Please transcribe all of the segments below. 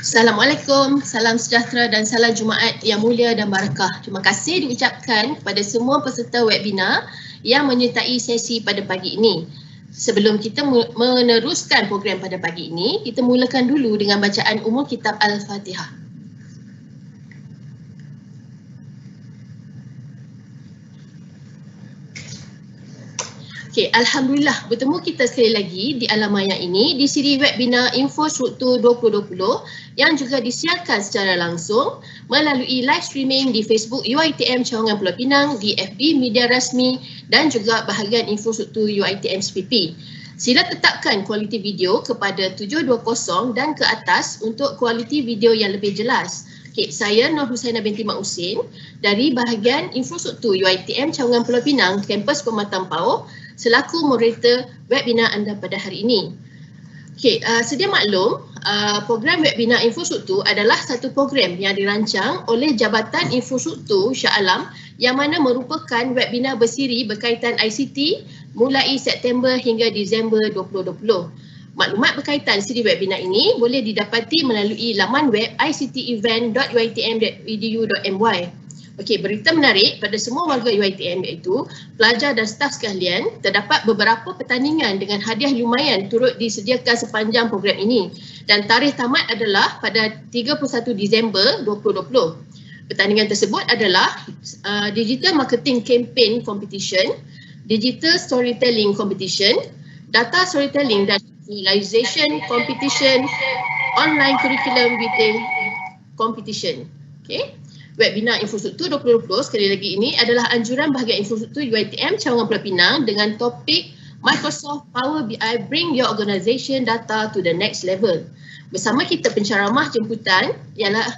Assalamualaikum, salam sejahtera dan salam Jumaat yang mulia dan barakah. Terima kasih diucapkan kepada semua peserta webinar yang menyertai sesi pada pagi ini. Sebelum kita meneruskan program pada pagi ini, kita mulakan dulu dengan bacaan umum kitab Al-Fatihah. Okay, Alhamdulillah bertemu kita sekali lagi di alam maya ini di siri webinar Info Struktur 2020 yang juga disiarkan secara langsung melalui live streaming di Facebook UiTM Cawangan Pulau Pinang, di FB Media Rasmi dan juga bahagian Info Struktur UiTM SPP. Sila tetapkan kualiti video kepada 720 dan ke atas untuk kualiti video yang lebih jelas. Okay, saya Nur Husaina binti Mak Husin dari bahagian Infrastruktur UiTM Cawangan Pulau Pinang, Kampus Pematang Pauh selaku moderator webinar anda pada hari ini. Okay, sedia maklum, program webinar Infrastruktur adalah satu program yang dirancang oleh Jabatan Infrastruktur Shah Alam yang mana merupakan webinar bersiri berkaitan ICT mulai September hingga Disember 2020. Maklumat berkaitan siri webinar ini boleh didapati melalui laman web ictevent.uitm.edu.my. Okey, berita menarik pada semua warga UiTM iaitu pelajar dan staf sekalian, terdapat beberapa pertandingan dengan hadiah lumayan turut disediakan sepanjang program ini dan tarikh tamat adalah pada 31 Disember 2020. Pertandingan tersebut adalah Digital Marketing Campaign Competition, Digital Storytelling Competition, Data Storytelling dan Visualization Competition, Online Curriculum Building Competition. Okay. Webinar Infrastruktur 2020 sekali lagi ini adalah anjuran bahagian Infrastruktur UiTM Cawangan Pulau Pinang dengan topik Microsoft Power BI Bring Your Organisation Data to the Next Level. Bersama kita penceramah jemputan ialah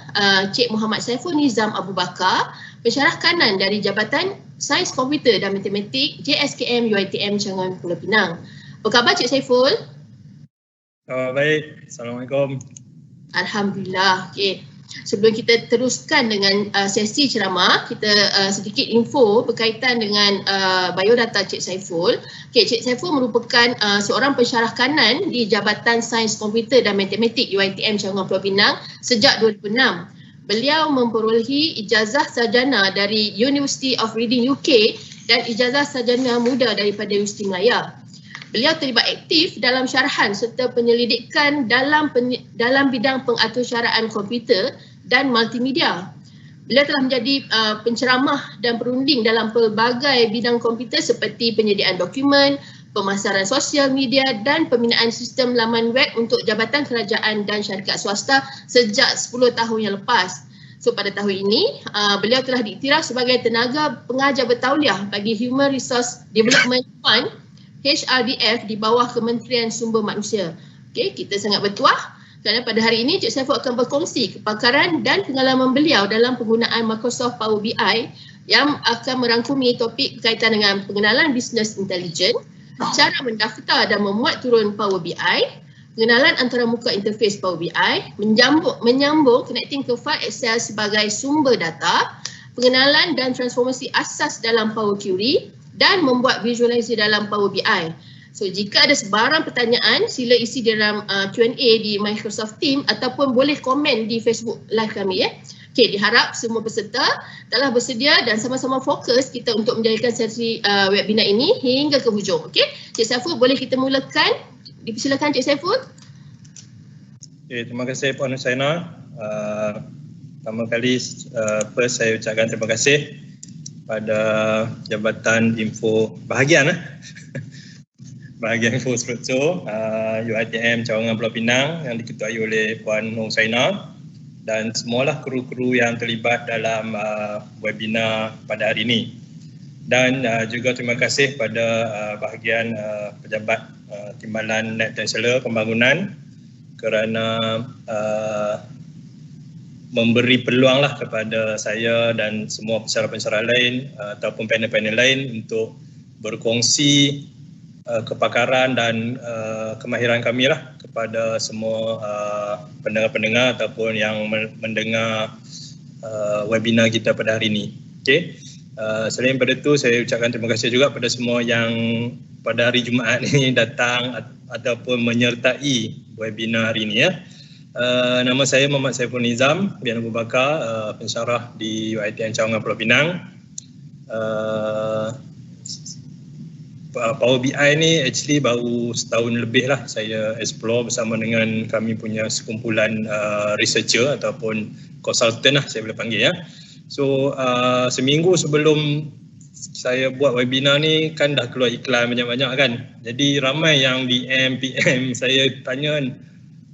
Cik Muhammad Saiful Nizam Abu Bakar, pensyarah kanan dari Jabatan Sains Komputer dan Matematik JSKM UiTM Cawangan Pulau Pinang. Apa khabar Cik Saiful? Baik, Assalamualaikum. Alhamdulillah. Okay. Sebelum kita teruskan dengan sesi ceramah, kita sedikit info berkaitan dengan biodata Cik Saiful. Okay, Cik Saiful merupakan seorang pensyarah kanan di Jabatan Sains Komputer dan Matematik UiTM Cawangan Pulau Pinang sejak 2006. Beliau memperolehi ijazah sarjana dari University of Reading UK dan ijazah sarjana muda daripada Universiti Melaya. Beliau terlibat aktif dalam syarahan serta penyelidikan dalam bidang pengatursyaraan komputer dan multimedia. Beliau telah menjadi penceramah dan perunding dalam pelbagai bidang komputer seperti penyediaan dokumen, pemasaran sosial media dan pembinaan sistem laman web untuk jabatan kerajaan dan syarikat swasta sejak 10 tahun yang lepas. So pada tahun ini, beliau telah diiktiraf sebagai tenaga pengajar bertauliah bagi Human Resource Development Fund HRDF di bawah Kementerian Sumber Manusia. Okey, kita sangat bertuah kerana pada hari ini Cik Saiful akan berkongsi kepakaran dan pengalaman beliau dalam penggunaan Microsoft Power BI yang akan merangkumi topik berkaitan dengan pengenalan bisnes intelijen, cara mendaftar dan memuat turun Power BI, pengenalan antarmuka interface Power BI, menyambung connecting ke file Excel sebagai sumber data, pengenalan dan transformasi asas dalam Power Query, dan membuat visualisasi dalam Power BI. So jika ada sebarang pertanyaan, sila isi dalam Q&A di Microsoft Teams ataupun boleh komen di Facebook live kami ya. Okey, diharap semua peserta telah bersedia dan sama-sama fokus kita untuk menjadikan sesi webinar ini hingga ke hujung. Okey, Cik Saiful boleh kita mulakan? Dipersilakan Cik Saiful. Okay, terima kasih Puan Husaina. Pertama kali first saya ucapkan terima kasih pada Jabatan Info bahagian Info Struktur UiTM Cawangan Pulau Pinang yang diketuai oleh Puan Husaina dan semualah kru-kru yang terlibat dalam webinar pada hari ini. Dan juga terima kasih pada bahagian pejabat Timbalan Net Chancellor Pembangunan kerana memberi peluanglah kepada saya dan semua pensyarah-pensyarah lain ataupun panel-panel lain untuk berkongsi kepakaran dan kemahiran kami lah kepada semua pendengar-pendengar ataupun yang mendengar webinar kita pada hari ini. Okay. Selain pada itu, saya ucapkan terima kasih juga pada semua yang pada hari Jumaat ini datang ataupun menyertai webinar hari ini ya. Nama saya Muhammad Saiful Nizam bin Abu Bakar, pensyarah di UiTM Cawangan Pulau Pinang. Power BI ni actually baru setahun lebih lah saya explore bersama dengan kami punya sekumpulan researcher ataupun consultant lah saya boleh panggil ya. So seminggu sebelum saya buat webinar ni kan dah keluar iklan banyak-banyak kan. Jadi ramai yang DM, PM saya tanya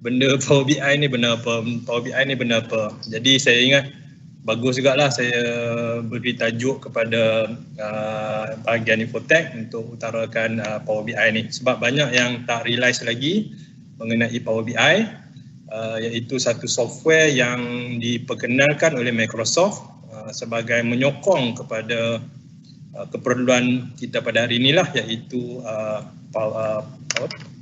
benda Power BI ni benda apa, Power BI ni benda apa. Jadi saya ingat bagus jugalah saya beri tajuk kepada bahagian Infotech untuk utarakan Power BI ni sebab banyak yang tak realise lagi mengenai Power BI, iaitu satu software yang diperkenalkan oleh Microsoft sebagai menyokong kepada keperluan kita pada hari inilah, iaitu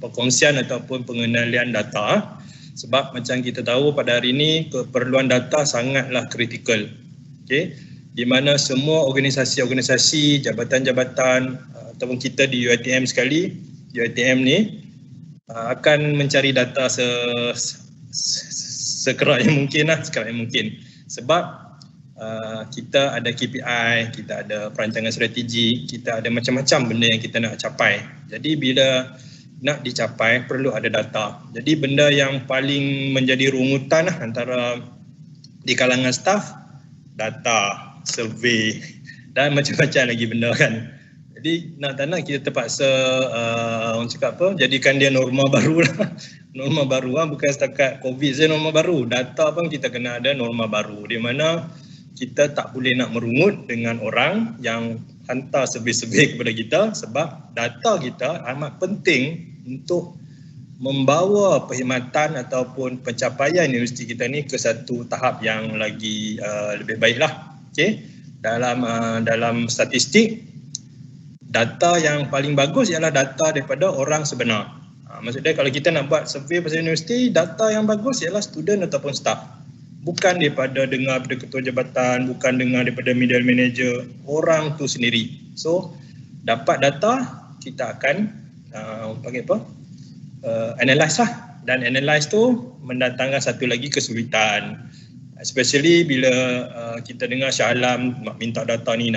perkongsian ataupun pengendalian data. Sebab macam kita tahu pada hari ini keperluan data sangatlah kritikal. Okey, di mana semua organisasi-organisasi, jabatan-jabatan ataupun kita di UiTM sekali, di UiTM ni akan mencari data sekerat yang mungkin lah, sekerat yang mungkin. Sebab kita ada KPI, kita ada perancangan strategi, kita ada macam-macam benda yang kita nak capai. Jadi bila nak dicapai perlu ada data. Jadi benda yang paling menjadi rungutan lah antara di kalangan staff, data, survey dan macam-macam lagi benda kan. Jadi nak tak nak kita terpaksa orang cakap apa, jadikan dia norma baru lah. Norma baru lah, bukan setakat COVID saja norma baru. Data pun kita kena ada norma baru di mana kita tak boleh nak merungut dengan orang yang hantar survey-survey kepada kita sebab data kita amat penting untuk membawa perkhidmatan ataupun pencapaian universiti kita ni ke satu tahap yang lagi lebih baiklah. Okey, dalam statistik data yang paling bagus ialah data daripada orang sebenar. Maksudnya kalau kita nak buat survey pasal universiti, data yang bagus ialah student ataupun staff. Bukan daripada dengar daripada ketua jabatan, bukan dengar daripada middle manager, orang tu sendiri. So dapat data, kita akan panggil apa? Analyze lah. Dan analyze tu mendatangkan satu lagi kesulitan. Especially bila kita dengar Shah Alam nak minta data ni,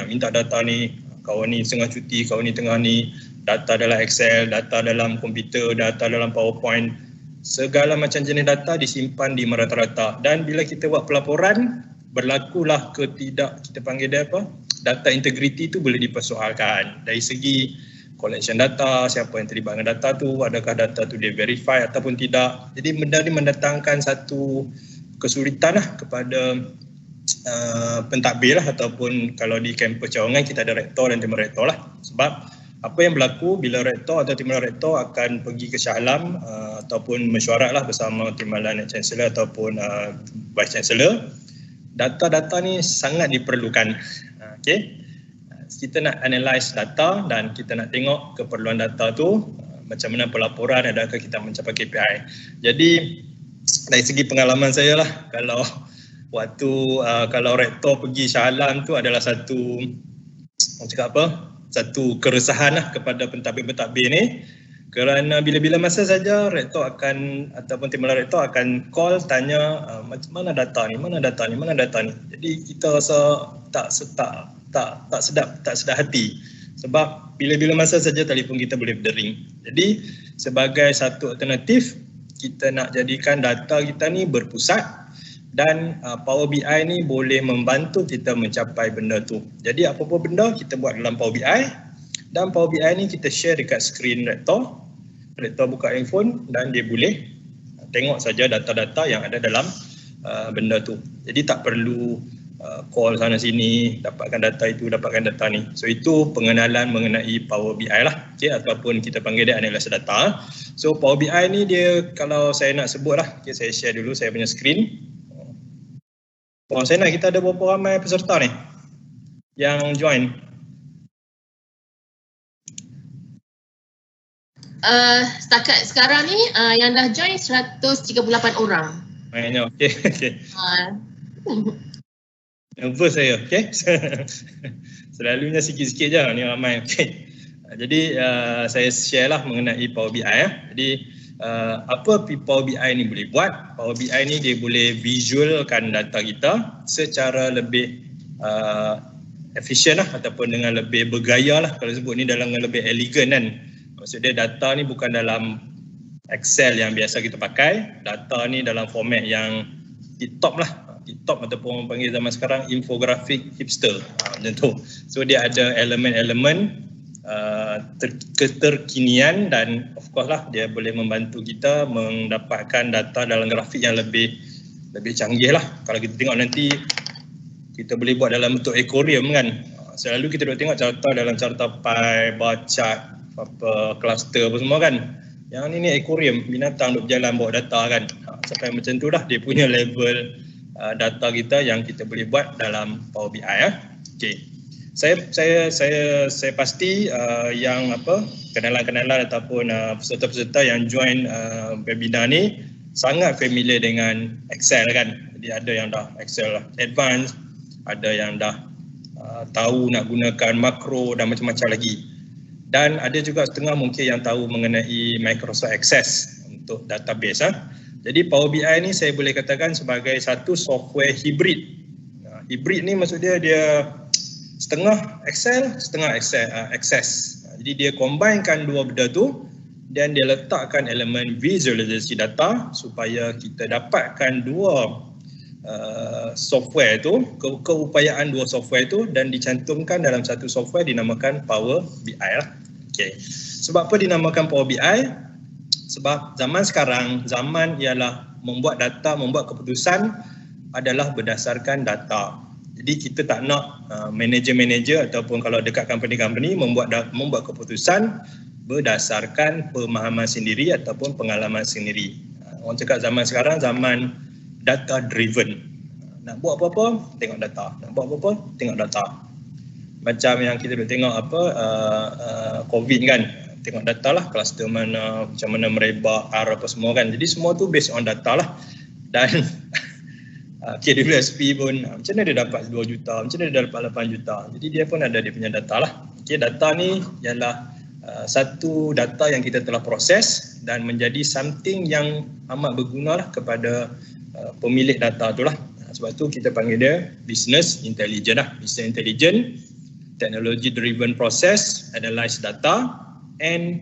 kawan ni tengah cuti, kawan ni tengah ni, data dalam Excel, data dalam komputer, data dalam PowerPoint. Segala macam jenis data disimpan di merata-rata dan bila kita buat pelaporan berlakulah ke tidak, kita panggil dia apa, data integrity tu boleh dipersoalkan dari segi collection data, siapa yang terlibat dengan data tu, adakah data tu dia verify ataupun tidak. Jadi benda ni mendatangkan satu kesulitan lah kepada pentadbir lah, ataupun kalau di kampus Cawangan kita ada rektor dan timbalan rektor lah. Sebab apa yang berlaku bila rektor atau timbalan rektor akan pergi ke Shah Alam ataupun mesyuarat lah bersama timbalan chancellor ataupun vice chancellor, data-data ni sangat diperlukan. Okey, kita nak analyse data dan kita nak tengok keperluan data tu macam mana pelaporan, adakah kita mencapai KPI. Jadi dari segi pengalaman saya lah, kalau waktu kalau rektor pergi Shah Alam tu adalah satu, orang cakap apa, satu keresahan lah kepada pentadbir-pentadbir ni, kerana bila-bila masa saja rektor akan ataupun timbalan rektor akan call tanya mana data ni. Jadi kita rasa tak sedap hati sebab bila-bila masa saja telefon kita boleh berdering. Jadi sebagai satu alternatif, kita nak jadikan data kita ni berpusat dan Power BI ni boleh membantu kita mencapai benda tu. Jadi apa-apa benda kita buat dalam Power BI dan Power BI ni kita share dekat skrin rektor. Rektor buka handphone dan dia boleh tengok saja data-data yang ada dalam benda tu. Jadi tak perlu call sana sini, dapatkan data itu, dapatkan data ni. So itu pengenalan mengenai Power BI lah, okay, ataupun kita panggil dia analisa data. So Power BI ni dia, kalau saya nak sebut lah, okay, saya share dulu saya punya skrin. Saya nak, kita ada berapa ramai peserta ni yang join? Setakat sekarang ni yang dah join 138 orang. Banyak, okey. Nervous saya, okey. Selalunya sikit-sikit je, ni ramai, okey. Jadi saya share lah mengenai Power BI. Jadi apa Power BI ni boleh buat? Power BI ni dia boleh visualkan data kita secara lebih efisien lah, ataupun dengan lebih bergaya lah, kalau sebut ni dalam lebih elegan kan. Maksud dia data ni bukan dalam Excel yang biasa kita pakai, data ni dalam format yang tip-top lah, tip-top ataupun orang panggil zaman sekarang infografik hipster, macam tu. So dia ada elemen-elemen keterkinian dan of course lah dia boleh membantu kita mendapatkan data dalam grafik yang lebih canggih lah. Kalau kita tengok nanti kita boleh buat dalam bentuk aquarium kan. Selalu kita duk tengok carta dalam carta pie, bar chart, apa cluster apa semua kan. Yang ni aquarium, binatang duk berjalan bawa data kan. Sampai macam tu dah dia punya level data kita yang kita boleh buat dalam Power BI Okey. Saya pasti yang kenalan-kenalan ataupun peserta-peserta yang join webinar ni sangat familiar dengan Excel kan. Jadi ada yang dah Excel advance, ada yang dah tahu nak gunakan makro dan macam-macam lagi. Dan ada juga setengah mungkin yang tahu mengenai Microsoft Access untuk database. Jadi Power BI ni saya boleh katakan sebagai satu software hibrid. Hibrid ni maksud dia setengah Excel, setengah Access. Jadi dia combinekan dua benda tu dan dia letakkan elemen visualisasi data supaya kita dapatkan dua software tu, keupayaan dua software tu dan dicantumkan dalam satu software dinamakan Power BI lah. Okay. Sebab apa dinamakan Power BI? Sebab zaman sekarang, zaman ialah membuat data, membuat keputusan adalah berdasarkan data. Jadi kita tak nak manager-manager ataupun kalau dekat company-company membuat keputusan berdasarkan pemahaman sendiri ataupun pengalaman sendiri. Orang cakap zaman sekarang zaman data driven. Nak buat apa-apa, tengok data. Nak buat apa-apa, tengok data. Macam yang kita tengok COVID kan, tengok data lah, kluster mana, macam mana merebak, apa semua kan. Jadi semua tu based on data lah. Dan KWSP pun macam mana dia dapat 2 juta, macam mana dia dapat 8 juta. Jadi dia pun ada dia punya data lah. Data ni ialah satu data yang kita telah proses dan menjadi something yang amat berguna lah kepada pemilik data tu lah. Sebab tu kita panggil dia business intelligence lah. Business intelligence, technology driven process, analyze data and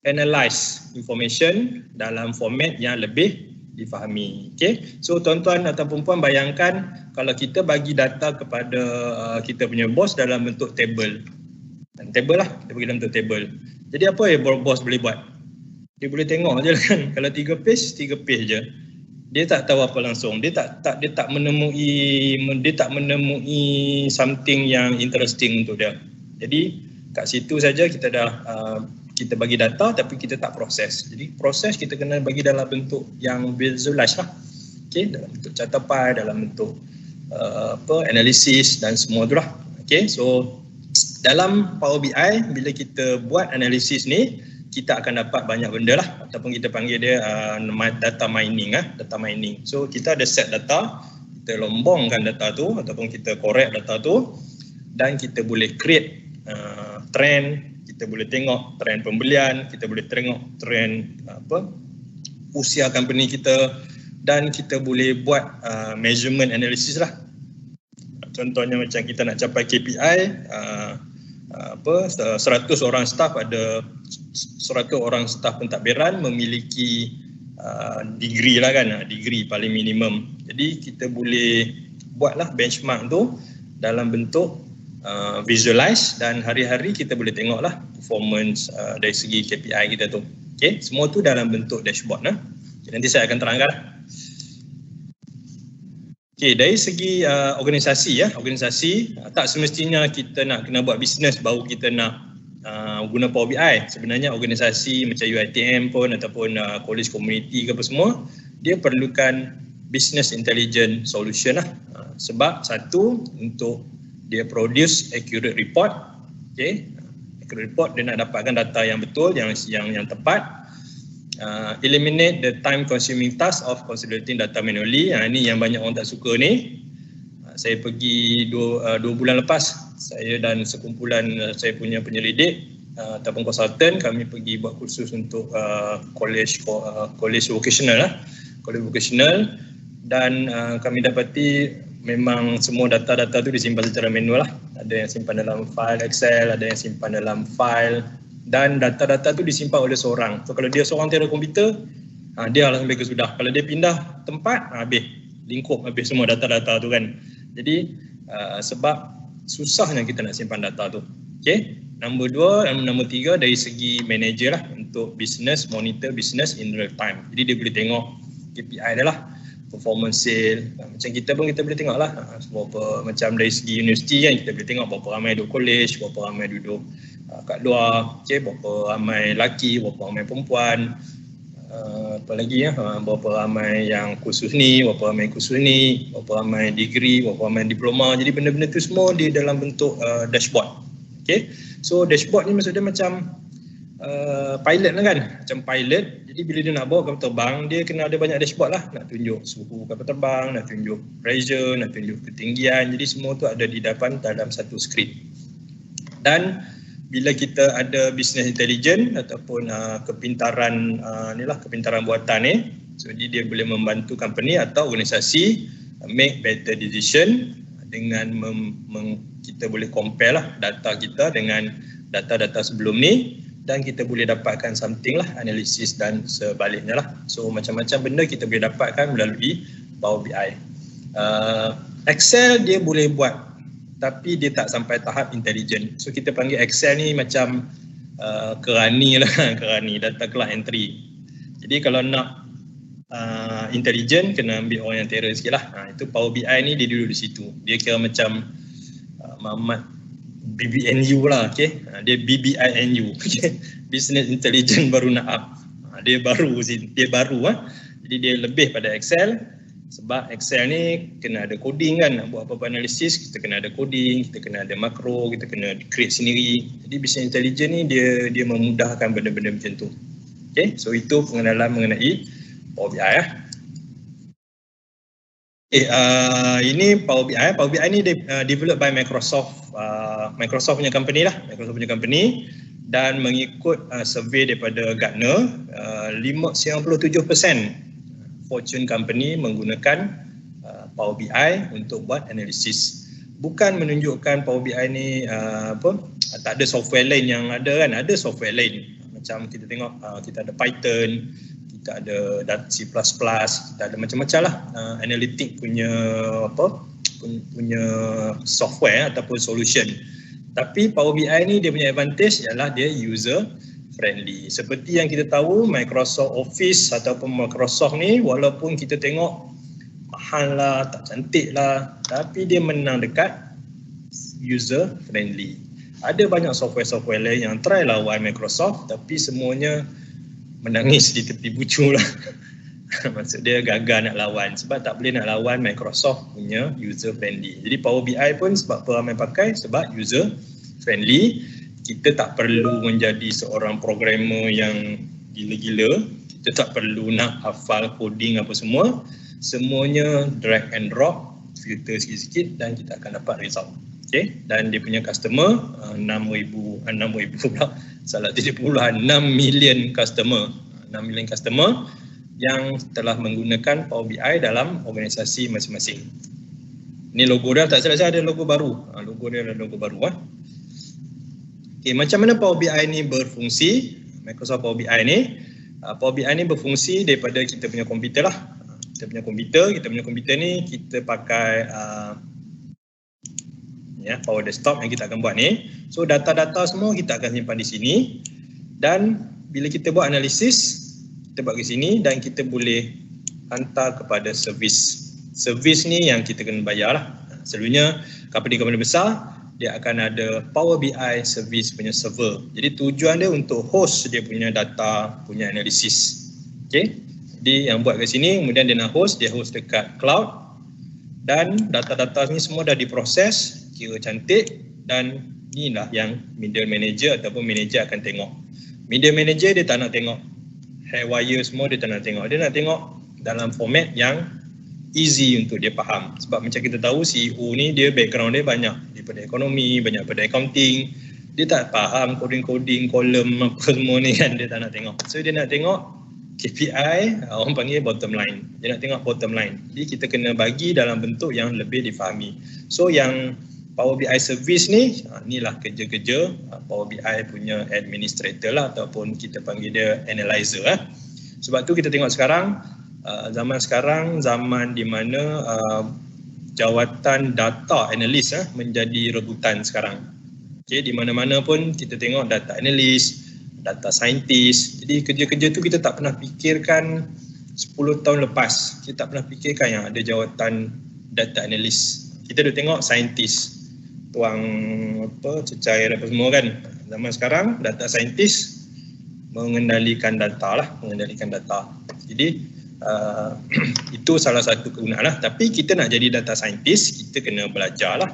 analyze information dalam format yang lebih difahami. Okay? So tuan-tuan ataupun puan bayangkan kalau kita bagi data kepada kita punya bos dalam bentuk table. Table lah, kita bagi dalam bentuk table. Jadi apa yang bos boleh buat? Dia boleh tengok je kan. Kalau 3 page je. Dia tak tahu apa langsung. Dia tak menemui something yang interesting untuk dia. Jadi kat situ saja kita dah kita bagi data tapi kita tak proses. Jadi proses kita kena bagi dalam bentuk yang visualize lah. Okey, dalam bentuk catatan, dalam bentuk analisis dan semua tu lah. Okey, so dalam Power BI bila kita buat analisis ni kita akan dapat banyak benda lah ataupun kita panggil dia data mining data mining. So kita ada set data, kita lombongkan data tu ataupun kita correct data tu dan kita boleh create trend, kita boleh tengok trend pembelian, kita boleh tengok trend usia company kita dan kita boleh buat measurement analysis lah. Contohnya macam kita nak capai KPI 100 orang staff, ada 100 orang staff pentadbiran memiliki degree lah kan, degree paling minimum. Jadi kita boleh buatlah benchmark tu dalam bentuk visualize dan hari-hari kita boleh tengoklah performance dari segi KPI kita tu. Okey, semua tu dalam bentuk dashboard Okay, nanti saya akan terangkan. Okey, dari segi organisasi organisasi tak semestinya kita nak kena buat bisnes baru kita nak guna Power BI. Sebenarnya organisasi macam UiTM pun ataupun college community ke apa semua, dia perlukan business intelligence solution lah. Sebab satu, untuk dia produce accurate report. Okay, accurate report dia nak dapatkan data yang betul, yang tepat. Eliminate the time consuming task of consolidating data manually. Ini yang banyak orang tak suka ni. Saya pergi 2 bulan lepas, saya dan sekumpulan saya punya penyelidik ataupun konsultan, kami pergi buat kursus untuk college vocational lah, college vocational, dan kami dapati memang semua data-data tu disimpan secara manual lah. Ada yang simpan dalam file Excel, ada yang simpan dalam file, dan data-data tu disimpan oleh seorang. So kalau dia seorang tiada komputer, dia lah sampai ke sudah. Kalau dia pindah tempat, habis lingkup habis semua data-data tu kan. Jadi sebab susahnya kita nak simpan data tu. Okay. Nombor 2 dan nombor 3 dari segi manager lah, untuk business, monitor business in real time. Jadi dia boleh tengok KPI dia lah, performance sale. Macam kita pun kita boleh tengok lah, berapa macam dari segi universiti kan, kita boleh tengok berapa ramai duduk college, berapa ramai duduk kat luar, okay, berapa ramai lelaki, berapa ramai perempuan, apa lagi ya, berapa ramai yang kursus ni, berapa ramai kursus ni, berapa ramai degree, berapa ramai diploma. Jadi benda-benda tu semua di dalam bentuk dashboard. Okay. So dashboard ni maksudnya macam pilot lah kan, macam pilot. Jadi bila dia nak bawa kapal terbang, dia kena ada banyak dashboard lah, nak tunjuk suhu kapal terbang, nak tunjuk pressure, nak tunjuk ketinggian. Jadi semua tu ada di dalam satu skrin. Dan bila kita ada business intelligence ataupun kepintaran kepintaran buatan ni, so dia boleh membantu company atau organisasi make better decision dengan kita boleh compare lah data kita dengan data-data sebelum ni, dan kita boleh dapatkan something lah, analisis dan sebaliknya lah. So macam-macam benda kita boleh dapatkan melalui Power BI. Excel dia boleh buat, tapi dia tak sampai tahap intelligent. So kita panggil Excel ni macam kerani lah, kerani data kelas entry. Jadi kalau nak intelligent, kena ambil orang yang terror sikit lah. Itu Power BI ni dia duduk di situ. Dia kira macam Mamat BBNU lah, okay? Dia BBINU, okay? Business Intelligence baru nak up. Dia baru. Jadi dia lebih pada Excel, sebab Excel ni kena ada coding kan. Nak buat apa-apa analisis, kita kena ada coding, kita kena ada makro, kita kena create sendiri. Jadi Business Intelligence ni dia memudahkan benda-benda macam tu. Okay? So itu pengenalan mengenai Power BI lah. Ini Power BI. Power BI ni developed by Microsoft. Microsoft punya company lah. Microsoft punya company, dan mengikut survey daripada Gartner, 97% Fortune company menggunakan Power BI untuk buat analisis. Bukan menunjukkan Power BI ni tak ada software lain yang ada kan. Ada software lain. Macam kita tengok kita ada Python, kita ada C++, kita ada macam-macam lah analitik punya punya software ataupun solution. Tapi Power BI ni dia punya advantage ialah dia user friendly. Seperti yang kita tahu, Microsoft Office ataupun Microsoft ni walaupun kita tengok mahal lah, tak cantik lah, tapi dia menang dekat user friendly. Ada banyak software-software lain yang try lawan Microsoft, tapi semuanya menangis di tepi bucu lah. Maksud dia gagal nak lawan sebab tak boleh nak lawan Microsoft punya user friendly. Jadi Power BI pun sebab apa ramai pakai, sebab user friendly. Kita tak perlu menjadi seorang programmer yang gila-gila. Kita tak perlu nak hafal coding apa semua. Semuanya drag and drop, filter sikit-sikit dan kita akan dapat result. Okay? Dan dia punya customer 6 million customer. 6 million customer yang telah menggunakan Power BI dalam organisasi masing-masing. Ini logo dia, tak salah ada logo baru. Logo dia ada logo baru. Okay, macam mana Power BI ni berfungsi? Microsoft Power BI ni, Power BI ni berfungsi daripada kita punya komputer lah. Kita punya komputer ni kita pakai Power Desktop yang kita akan buat ni. So data-data semua kita akan simpan di sini, dan bila kita buat analisis, kita buat ke sini dan kita boleh hantar kepada servis. Servis ni yang kita kena bayar lah. Selalunya company-company besar dia akan ada Power BI service punya server. Jadi tujuan dia untuk host dia punya data, punya analisis. Okay. Jadi yang buat ke sini, kemudian dia nak host, dia host dekat cloud, dan data-data ni semua dah diproses, kira cantik, dan inilah yang middle manager ataupun manager akan tengok. Middle manager dia tak nak tengok haywire semua, dia tak nak tengok. Dia nak tengok dalam format yang easy untuk dia faham. Sebab macam kita tahu CEO ni dia background dia banyak daripada ekonomi, banyak daripada accounting. Dia tak faham coding-coding, kolom apa semua ni kan, dia tak nak tengok. So dia nak tengok KPI, orang panggil bottom line. Dia nak tengok bottom line. Jadi kita kena bagi dalam bentuk yang lebih difahami. So yang Power BI service ni, inilah kerja-kerja Power BI punya administrator lah, ataupun kita panggil dia analyzer. Sebab tu kita tengok sekarang, zaman di mana jawatan data analyst menjadi rebutan sekarang. Okay, di mana-mana pun kita tengok data analyst, data scientist. Jadi kerja-kerja tu kita tak pernah fikirkan 10 tahun lepas. Kita tak pernah fikirkan yang ada jawatan data analyst. Kita dah tengok scientist, tuang cecair apa semua kan. Zaman sekarang data scientist mengendalikan data. Jadi itu salah satu kegunaan lah. Tapi kita nak jadi data scientist, kita kena belajar lah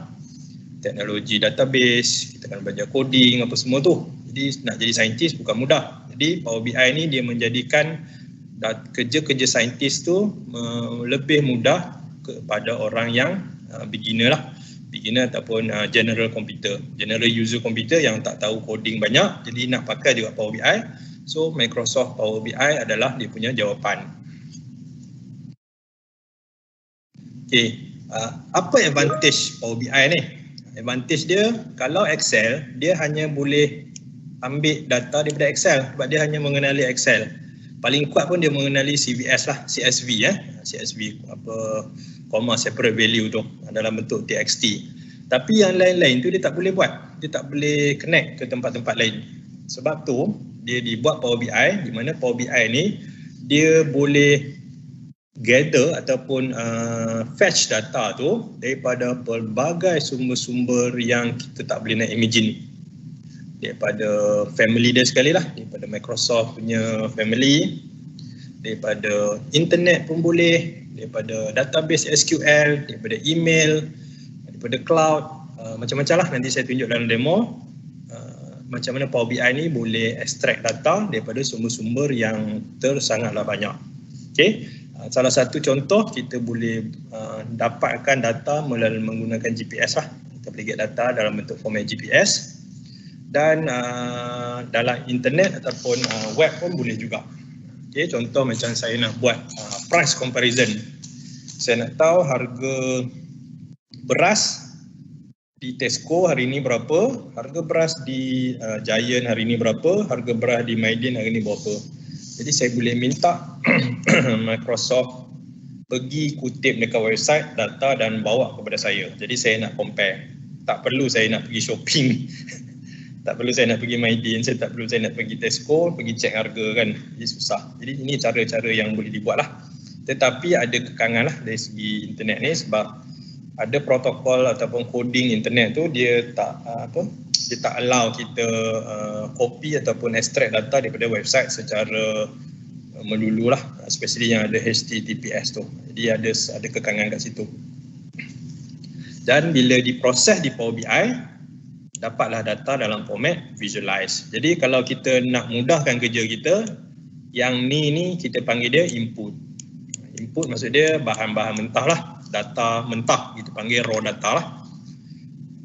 teknologi database, kita kena belajar coding apa semua tu. Jadi nak jadi scientist bukan mudah. Jadi Power BI ni dia menjadikan kerja-kerja scientist tu lebih mudah kepada orang yang beginner lah. Beginner ataupun general user computer yang tak tahu coding banyak, jadi nak pakai juga Power BI. So Microsoft Power BI adalah dia punya jawapan. Okay, apa advantage Power BI ni? Advantage dia, kalau Excel, dia hanya boleh ambil data daripada Excel sebab dia hanya mengenali Excel. Paling kuat pun dia mengenali CVS lah, CSV CSV apa, comma separate value tu dalam bentuk TXT. Tapi yang lain-lain tu dia tak boleh buat. Dia tak boleh connect ke tempat-tempat lain. Sebab tu dia dibuat Power BI, di mana Power BI ni dia boleh gather ataupun fetch data tu daripada pelbagai sumber-sumber yang kita tak boleh nak imagine. Daripada family dia sekali lah, daripada Microsoft punya family, daripada internet pun boleh, daripada database SQL, daripada email, daripada cloud, macam-macam lah. Nanti saya tunjuk dalam demo macam mana Power BI ni boleh extract data daripada sumber-sumber yang sangatlah banyak. Okay. Salah satu contoh, kita boleh dapatkan data melalui menggunakan GPS lah. Kita boleh get data dalam bentuk format GPS. Dan dalam internet ataupun web pun boleh juga. Okay, contoh macam saya nak buat price comparison. Saya nak tahu harga beras di Tesco hari ini berapa, harga beras di Giant hari ini berapa, harga beras di Maidin hari ini berapa. Jadi saya boleh minta Microsoft pergi kutip dekat website data dan bawa kepada saya. Jadi saya nak compare. Tak perlu saya nak pergi shopping. Tak perlu saya nak pergi Maidin, tak perlu saya nak pergi Tesco, pergi cek harga kan. Jadi susah. Jadi ini cara-cara yang boleh dibuat lah. Tetapi ada kekangan lah dari segi internet ni, sebab ada protokol ataupun coding internet tu dia tak allow kita copy ataupun extract data daripada website secara melulu lah, especially yang ada HTTPS tu. Jadi ada kekangan kat situ. Dan bila diproses di Power BI, dapatlah data dalam format visualize. Jadi kalau kita nak mudahkan kerja kita, yang ni kita panggil dia input. Input maksud dia bahan-bahan mentah lah, data mentah, kita panggil raw data lah.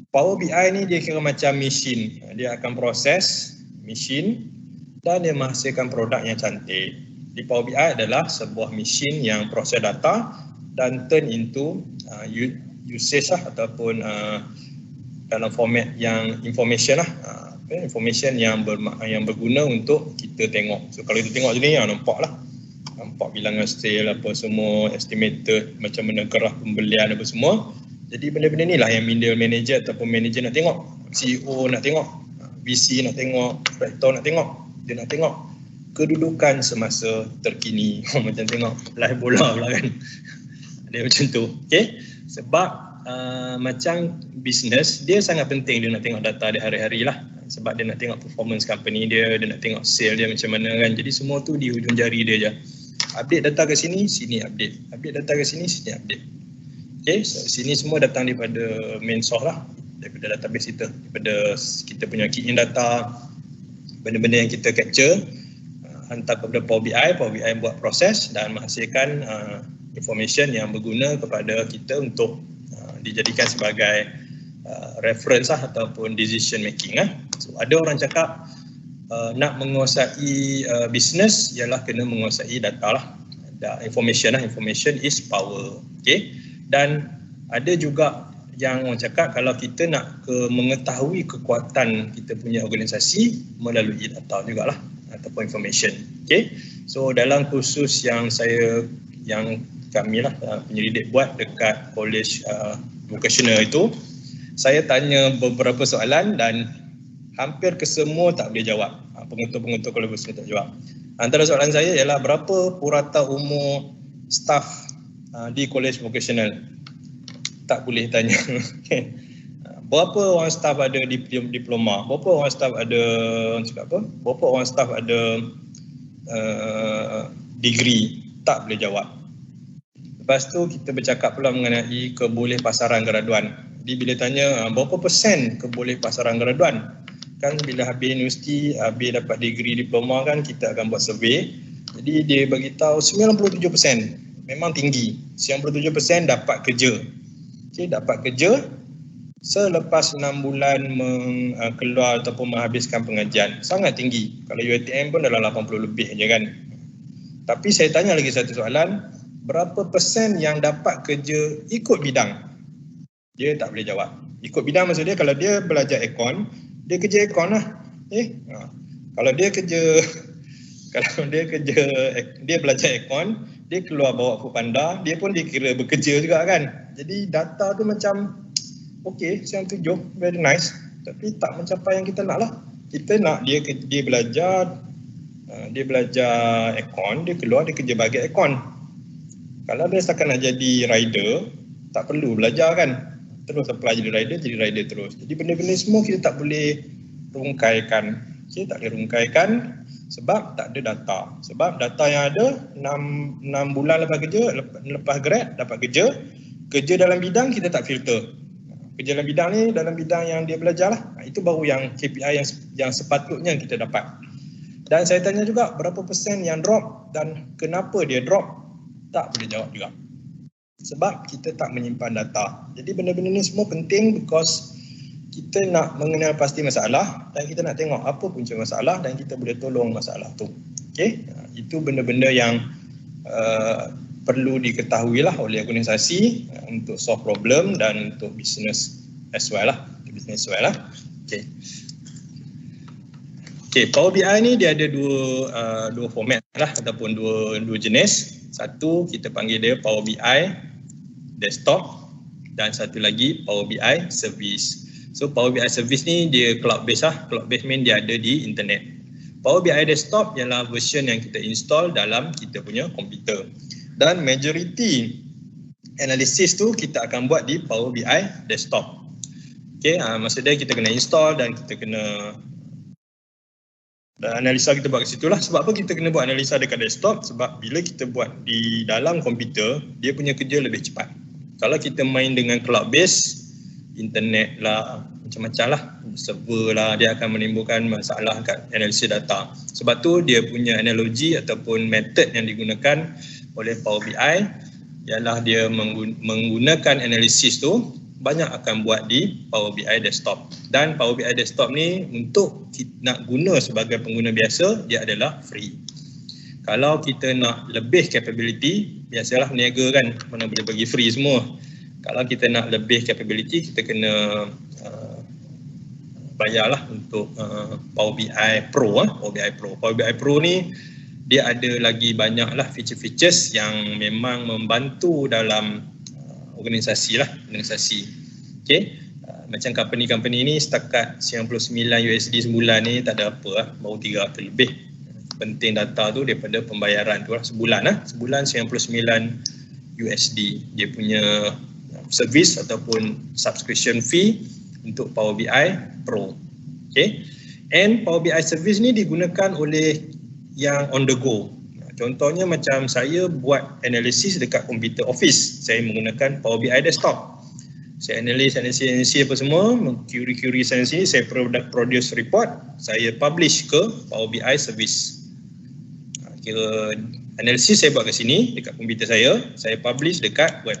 Power BI ni dia kira macam mesin. Dia akan proses mesin dan dia menghasilkan produk yang cantik. Di Power BI adalah sebuah mesin yang proses data dan turn into usage lah, ataupun dalam format yang information lah. Information yang berguna untuk kita tengok. So kalau kita tengok je ni, nampak lah. Nampak bilangan sale apa semua, estimated, macam mana gerah pembelian apa semua. Jadi benda-benda ni lah yang middle manager ataupun manager nak tengok. CEO nak tengok, VC nak tengok, director nak tengok. Dia nak tengok kedudukan semasa terkini. Macam tengok live bola pula kan. Dia macam tu. Okay? Sebab macam business, dia sangat penting dia nak tengok data dia hari-hari lah. Sebab dia nak tengok performance company dia nak tengok sale dia macam mana kan. Jadi semua tu di hujung jari dia je. Update data ke sini, sini update. Update data ke sini, sini update. Okay, so sini semua datang daripada main source lah, daripada database kita, daripada kita punya key in data, benda-benda yang kita capture, hantar kepada Power BI buat proses dan menghasilkan information yang berguna kepada kita untuk dijadikan sebagai reference ataupun decision making. So ada orang cakap nak menguasai business ialah kena menguasai data lah. Information is power. Okay? Dan ada juga yang orang cakap kalau kita nak mengetahui kekuatan kita punya organisasi melalui data jugalah ataupun information. Okay? So dalam kursus yang kami lah penyelidik buat dekat college vocational itu, saya tanya beberapa soalan dan hampir kesemua tak boleh jawab. Pengutur-pengutur college vocational tak jawab. Antara soalan saya ialah berapa purata umur staff di college vocational? Tak boleh tanya. Berapa orang staff ada diploma? Berapa orang staff ada Berapa orang staff ada degree? Tak boleh jawab. Lepas tu kita bercakap pula mengenai kebolehpasaran graduan. Jadi bila tanya berapa persen kebolehpasaran graduan? Kan bila habis universiti, habis dapat degree diploma kan kita akan buat survey. Jadi dia bagi tahu 97%. Memang tinggi. 97% dapat kerja. Okay, dapat kerja selepas 6 bulan keluar ataupun menghabiskan pengajian. Sangat tinggi. Kalau UiTM pun dalam 80 lebih je kan. Tapi saya tanya lagi satu soalan, berapa persen yang dapat kerja ikut bidang? Dia tak boleh jawab. Ikut bidang maksud dia kalau dia belajar aircon, dia kerja aircon lah. Kalau dia belajar aircon, dia keluar bawa Foodpanda, dia pun dikira bekerja juga kan. Jadi data tu macam okey, saya setuju, very nice. Tapi tak mencapai yang kita nak lah. Kita nak dia belajar aircon, dia keluar dia kerja bagi aircon. Kalau dia setakat nak jadi rider, tak perlu belajar kan. Terus apply jadi rider terus. Jadi benda-benda semua kita tak boleh rungkaikan. Kita tak boleh rungkaikan sebab tak ada data. Sebab data yang ada 6 bulan lepas kerja, lepas grad dapat kerja. Kerja dalam bidang kita tak filter. Kerja dalam bidang ni dalam bidang yang dia belajar lah. Itu baru yang KPI yang sepatutnya kita dapat. Dan saya tanya juga berapa persen yang drop dan kenapa dia drop, tak boleh jawab juga. Sebab kita tak menyimpan data. Jadi benda-benda ni semua penting because kita nak mengenal pasti masalah dan kita nak tengok apa punca masalah dan kita boleh tolong masalah tu. Okay? Itu benda-benda yang perlu diketahui lah oleh organisasi untuk solve problem dan untuk business as well lah. Okay. Okay, Power BI ni dia ada dua format lah ataupun dua jenis. Satu kita panggil dia Power BI Desktop dan satu lagi Power BI Service. So Power BI Service ni dia cloud based lah. Cloud based mean dia ada di internet. Power BI Desktop ialah version yang kita install dalam kita punya komputer. Dan majority analysis tu kita akan buat di Power BI Desktop. Okay, maksudnya kita kena install dan kita kena analisa kita buat kat situ lah. Sebab apa kita kena buat analisa dekat desktop? Sebab bila kita buat di dalam komputer, dia punya kerja lebih cepat. Kalau kita main dengan cloud base, internet lah, macam-macam lah, server lah, dia akan menimbulkan masalah kat analisis data. Sebab tu dia punya analogi ataupun method yang digunakan oleh Power BI ialah dia menggunakan analisis tu banyak akan buat di Power BI Desktop. Dan Power BI Desktop ni untuk nak guna sebagai pengguna biasa, dia adalah free. Kalau kita nak lebih capability, biasalah niaga kan, mana boleh bagi free semua. Kalau kita nak lebih capability, kita kena bayarlah untuk Power BI Pro. Power BI Pro. Power BI Pro ni dia ada lagi banyaklah feature-features yang memang membantu dalam organisasi. Okay. Macam company ni setakat $99 sebulan ni tak ada apa lah, baru 300 lebih. Penting data tu daripada pembayaran tu lah, sebulan $99 dia punya service ataupun subscription fee untuk Power BI Pro. Okay. And Power BI service ni digunakan oleh yang on the go. Contohnya macam saya buat analisis dekat komputer office, saya menggunakan Power BI Desktop. Saya analis apa semua, query sana sini, saya produce report, saya publish ke Power BI service. Kira analisis saya buat kat sini dekat komputer saya publish dekat web.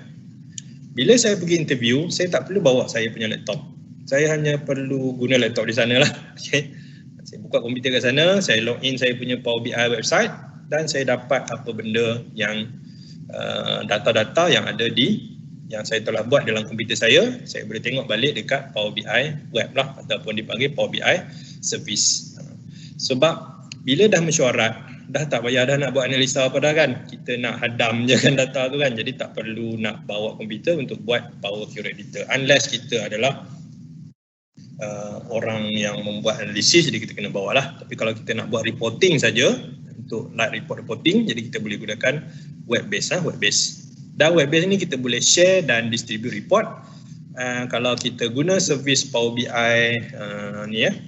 Bila saya pergi interview, saya tak perlu bawa saya punya laptop. Saya hanya perlu guna laptop di sana lah. Okay. Saya buka komputer kat sana, saya log in saya punya Power BI website dan saya dapat apa benda yang data-data yang ada yang saya telah buat dalam komputer saya boleh tengok balik dekat Power BI web lah, ataupun dipanggil Power BI service. Sebab bila dah mesyuarat, dah tak payah dah nak buat analisa apa dah kan. Kita nak hadam je kan data tu kan. Jadi tak perlu nak bawa komputer untuk buat Power Query Editor. Unless kita adalah orang yang membuat analisis, jadi kita kena bawa lah. Tapi kalau kita nak buat reporting saja, untuk light report reporting, jadi kita boleh gunakan web base. Dan web base ni kita boleh share dan distribute report. Kalau kita guna servis Power BI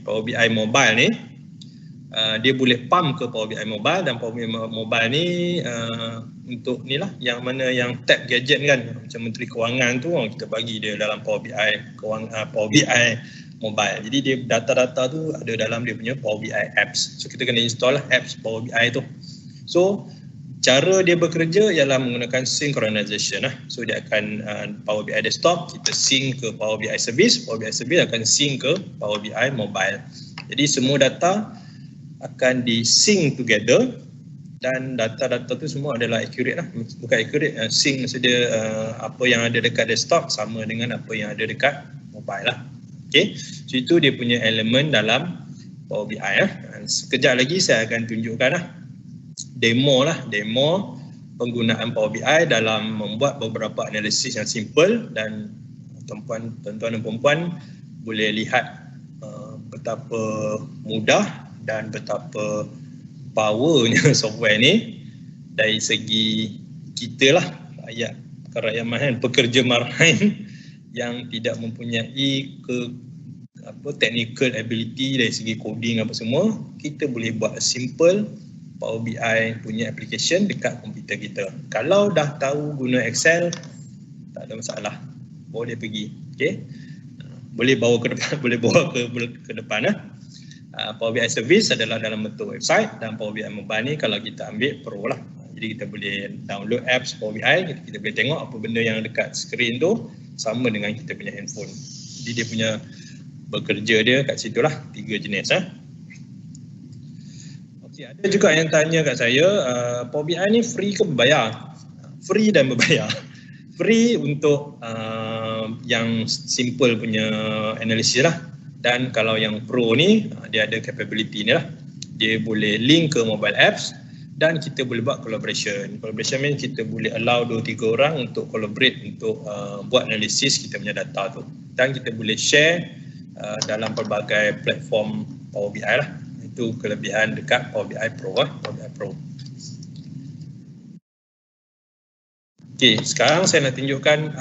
Power BI Mobile ni, dia boleh pump ke Power BI Mobile, dan Power BI Mobile ni untuk ni lah yang mana yang tab gadget kan, macam Menteri Kewangan tu kita bagi dia dalam Power BI Power BI Mobile. Jadi dia data-data tu ada dalam dia punya Power BI apps. So kita kena install lah apps Power BI tu. So cara dia bekerja ialah menggunakan synchronization lah. So dia akan Power BI desktop, kita sync ke Power BI service, Power BI service akan sync ke Power BI mobile. Jadi semua data akan di sync together, dan data-data tu semua adalah accurate lah. Bukan accurate, sync maksudnya apa yang ada dekat desktop sama dengan apa yang ada dekat mobile lah. Okay, so itu dia punya elemen dalam Power BI lah. Sekejap lagi saya akan tunjukkan lah demo penggunaan Power BI dalam membuat beberapa analisis yang simple, dan tuan-tuan dan puan-puan boleh lihat betapa mudah dan betapa powernya software ni dari segi kita lah, rakyat marahan, pekerja marahan yang tidak mempunyai technical ability dari segi coding apa semua. Kita boleh buat simple Power BI punya application dekat komputer kita. Kalau dah tahu guna Excel, tak ada masalah, boleh pergi. Okay? Boleh bawa ke depan lah. Power BI service adalah dalam bentuk website, dan Power BI mobile ni kalau kita ambil pro lah. Jadi kita boleh download apps Power BI, kita boleh tengok apa benda yang dekat screen tu sama dengan kita punya handphone. Jadi dia punya bekerja dia kat situ lah, 3 jenis. Okay, ada juga yang tanya kat saya, Power BI ni free ke berbayar? Free dan berbayar. Free untuk yang simple punya analisis lah. Dan kalau yang pro ni, dia ada capability ni lah. Dia boleh link ke mobile apps, dan kita boleh buat collaboration. Collaboration means kita boleh allow 2-3 orang untuk collaborate untuk buat analisis kita punya data tu. Dan kita boleh share dalam pelbagai platform Power BI lah. Itu kelebihan dekat Power BI Pro lah. Power BI Pro. Okay, sekarang saya nak tunjukkan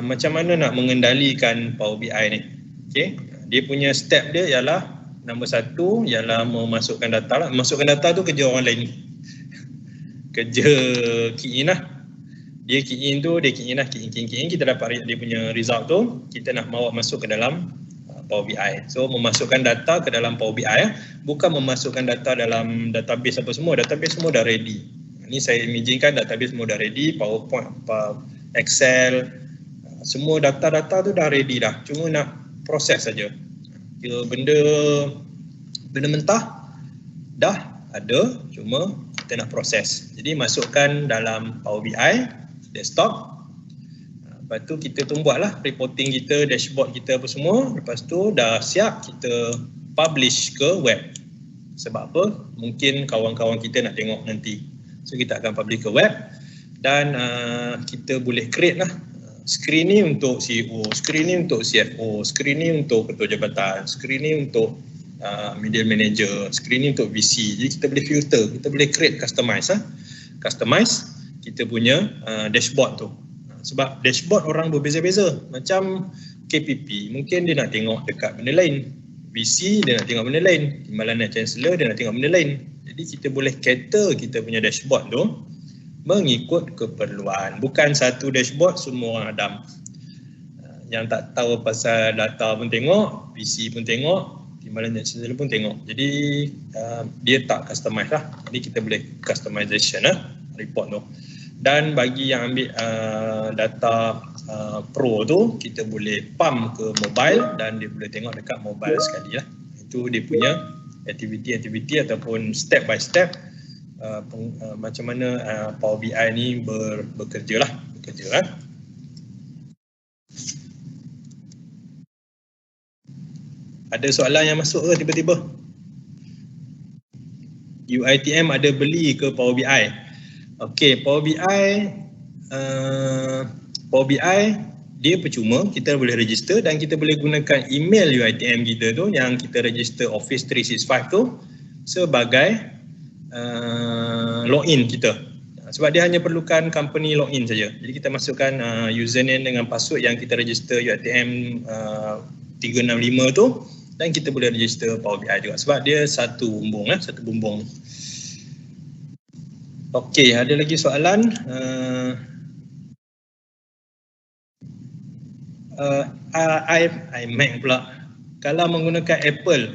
macam mana nak mengendalikan Power BI ni. Okay, dia punya step dia ialah nombor 1 ialah memasukkan data lah. Memasukkan data tu kerja orang lain. Kerja key in lah. Dia key in, kita dapat dia punya result tu, kita nak bawa masuk ke dalam Power BI. So memasukkan data ke dalam Power BI, bukan memasukkan data dalam database apa semua. Database semua dah ready. Ini saya imaginekan database semua dah ready, PowerPoint, Excel, semua data-data tu dah ready dah. Cuma nak proses saja. Benda mentah dah ada, cuma kita nak proses. Jadi masukkan dalam Power BI desktop. Lepas tu kita buatlah reporting kita, dashboard kita apa semua. Lepas tu dah siap, kita publish ke web. Sebab apa? Mungkin kawan-kawan kita nak tengok nanti. So kita akan publish ke web, dan kita boleh create lah. Screen ni untuk CEO, screen ni untuk CFO, screen ni untuk ketua jabatan, screen ni untuk media manager, screen ni untuk VC. Jadi kita boleh filter, kita boleh create customize kita punya dashboard tu. Sebab dashboard orang berbeza-beza. Macam KPP, mungkin dia nak tengok dekat benda lain. VC dia nak tengok benda lain. Timbalan Net Chancellor dia nak tengok benda lain. Jadi kita boleh cater kita punya dashboard tu mengikut keperluan. Bukan satu dashboard semua orang hadam. Yang tak tahu pasal data pun tengok, VC pun tengok, Timbalan Net Chancellor pun tengok. Jadi dia tak customize lah. Jadi kita boleh customization lah report tu. Dan bagi yang ambil data Pro tu kita boleh pump ke mobile dan dia boleh tengok dekat mobile sekali lah. Itu dia punya aktiviti-aktiviti ataupun step by step macam mana Power BI ni bekerja lah. Ada soalan yang masuk ke tiba-tiba? UiTM ada beli ke Power BI? Okey, Power BI dia percuma, kita boleh register dan kita boleh gunakan email UiTM kita tu yang kita register Office 365 tu sebagai login kita. Sebab dia hanya perlukan company login saja. Jadi kita masukkan username dengan password yang kita register UiTM 365 tu dan kita boleh register Power BI juga sebab dia satu bumbung. Okey, ada lagi soalan? iMac pula. Kalau menggunakan Apple,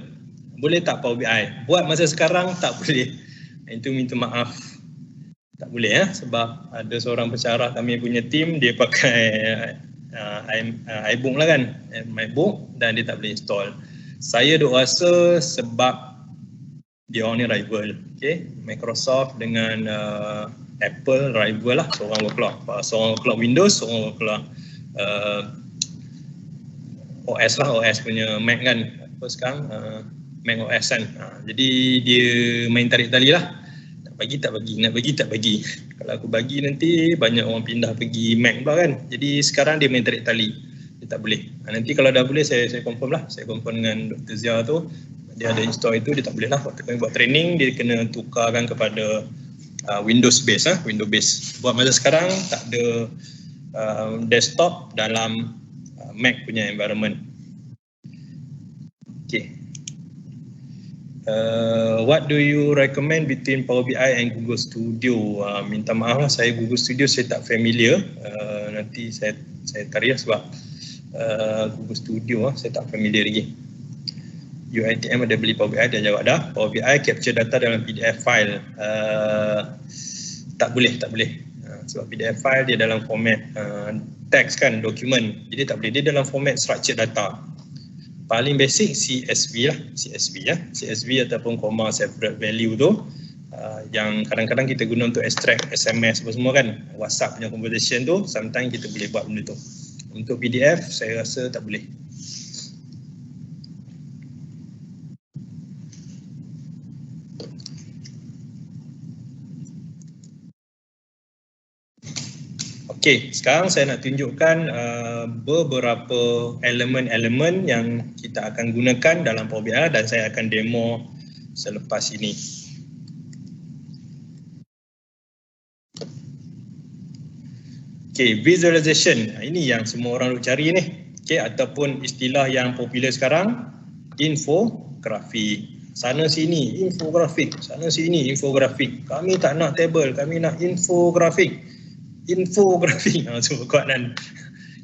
boleh tak Power BI? Buat masa sekarang tak boleh. Itu minta maaf. Tak boleh sebab ada seorang pensyarah kami punya team dia pakai iBook lah kan, MacBook dan dia tak boleh install. Saya duk rasa sebab dia orang ni rival. Okay? Microsoft dengan Apple rival lah, seorang overclock Windows, seorang overclock OS lah, OS punya Mac kan. Apa sekarang Mac OS kan. Jadi dia main tarik tali lah. Nak bagi tak bagi. Kalau aku bagi nanti banyak orang pindah pergi Mac pula kan. Jadi sekarang dia main tarik tali. Dia tak boleh. Nanti kalau dah boleh saya confirm lah. Saya confirm dengan Dr. Zia tu. Dia ada install itu, dia tak boleh lah. Waktu kami buat training, dia kena tukarkan kepada Windows base. Windows base. Buat masa sekarang tak ada desktop dalam Mac punya environment. Okay. What do you recommend between Power BI and Google Studio? Minta maaf lah, saya Google Studio saya tak familiar. Nanti saya cari lah sebab Google Studio saya tak familiar lagi. UiTM ada beli Power BI, dia jawab dah. Power BI capture data dalam PDF file. Tak boleh. Sebab PDF file dia dalam format text kan, dokumen. Jadi tak boleh, dia dalam format structured data. Paling basic CSV lah, CSV ataupun comma separate value tu yang kadang-kadang kita guna untuk extract SMS apa semua kan, WhatsApp punya conversation tu sometimes kita boleh buat benda tu. Untuk PDF saya rasa tak boleh. Okey, sekarang saya nak tunjukkan beberapa elemen-elemen yang kita akan gunakan dalam Power BI dan saya akan demo selepas ini. Okey, visualization. Ini yang semua orang nak cari ni. Okey, ataupun istilah yang popular sekarang, infografik. Sana sini infografik, sana sini infografik. Kami tak nak table, kami nak infografik. Semua kuatkan.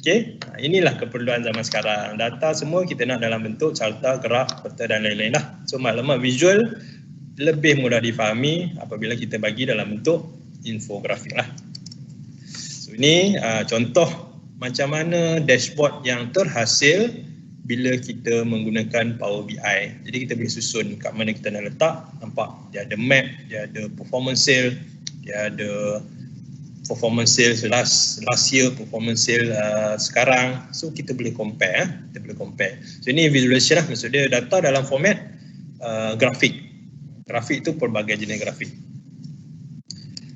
Okey, inilah keperluan zaman sekarang. Data semua kita nak dalam bentuk carta, graf, peta dan lain-lain lah. So maklumat visual lebih mudah difahami apabila kita bagi dalam bentuk infografik lah. So ini contoh macam mana dashboard yang terhasil bila kita menggunakan Power BI. Jadi kita boleh susun kat mana kita nak letak. Nampak dia ada map, dia ada performance sale, dia ada performance sales last year, performance sale sekarang. So kita boleh compare. So ini visualization lah, maksud dia data dalam format grafik. Grafik itu pelbagai jenis grafik.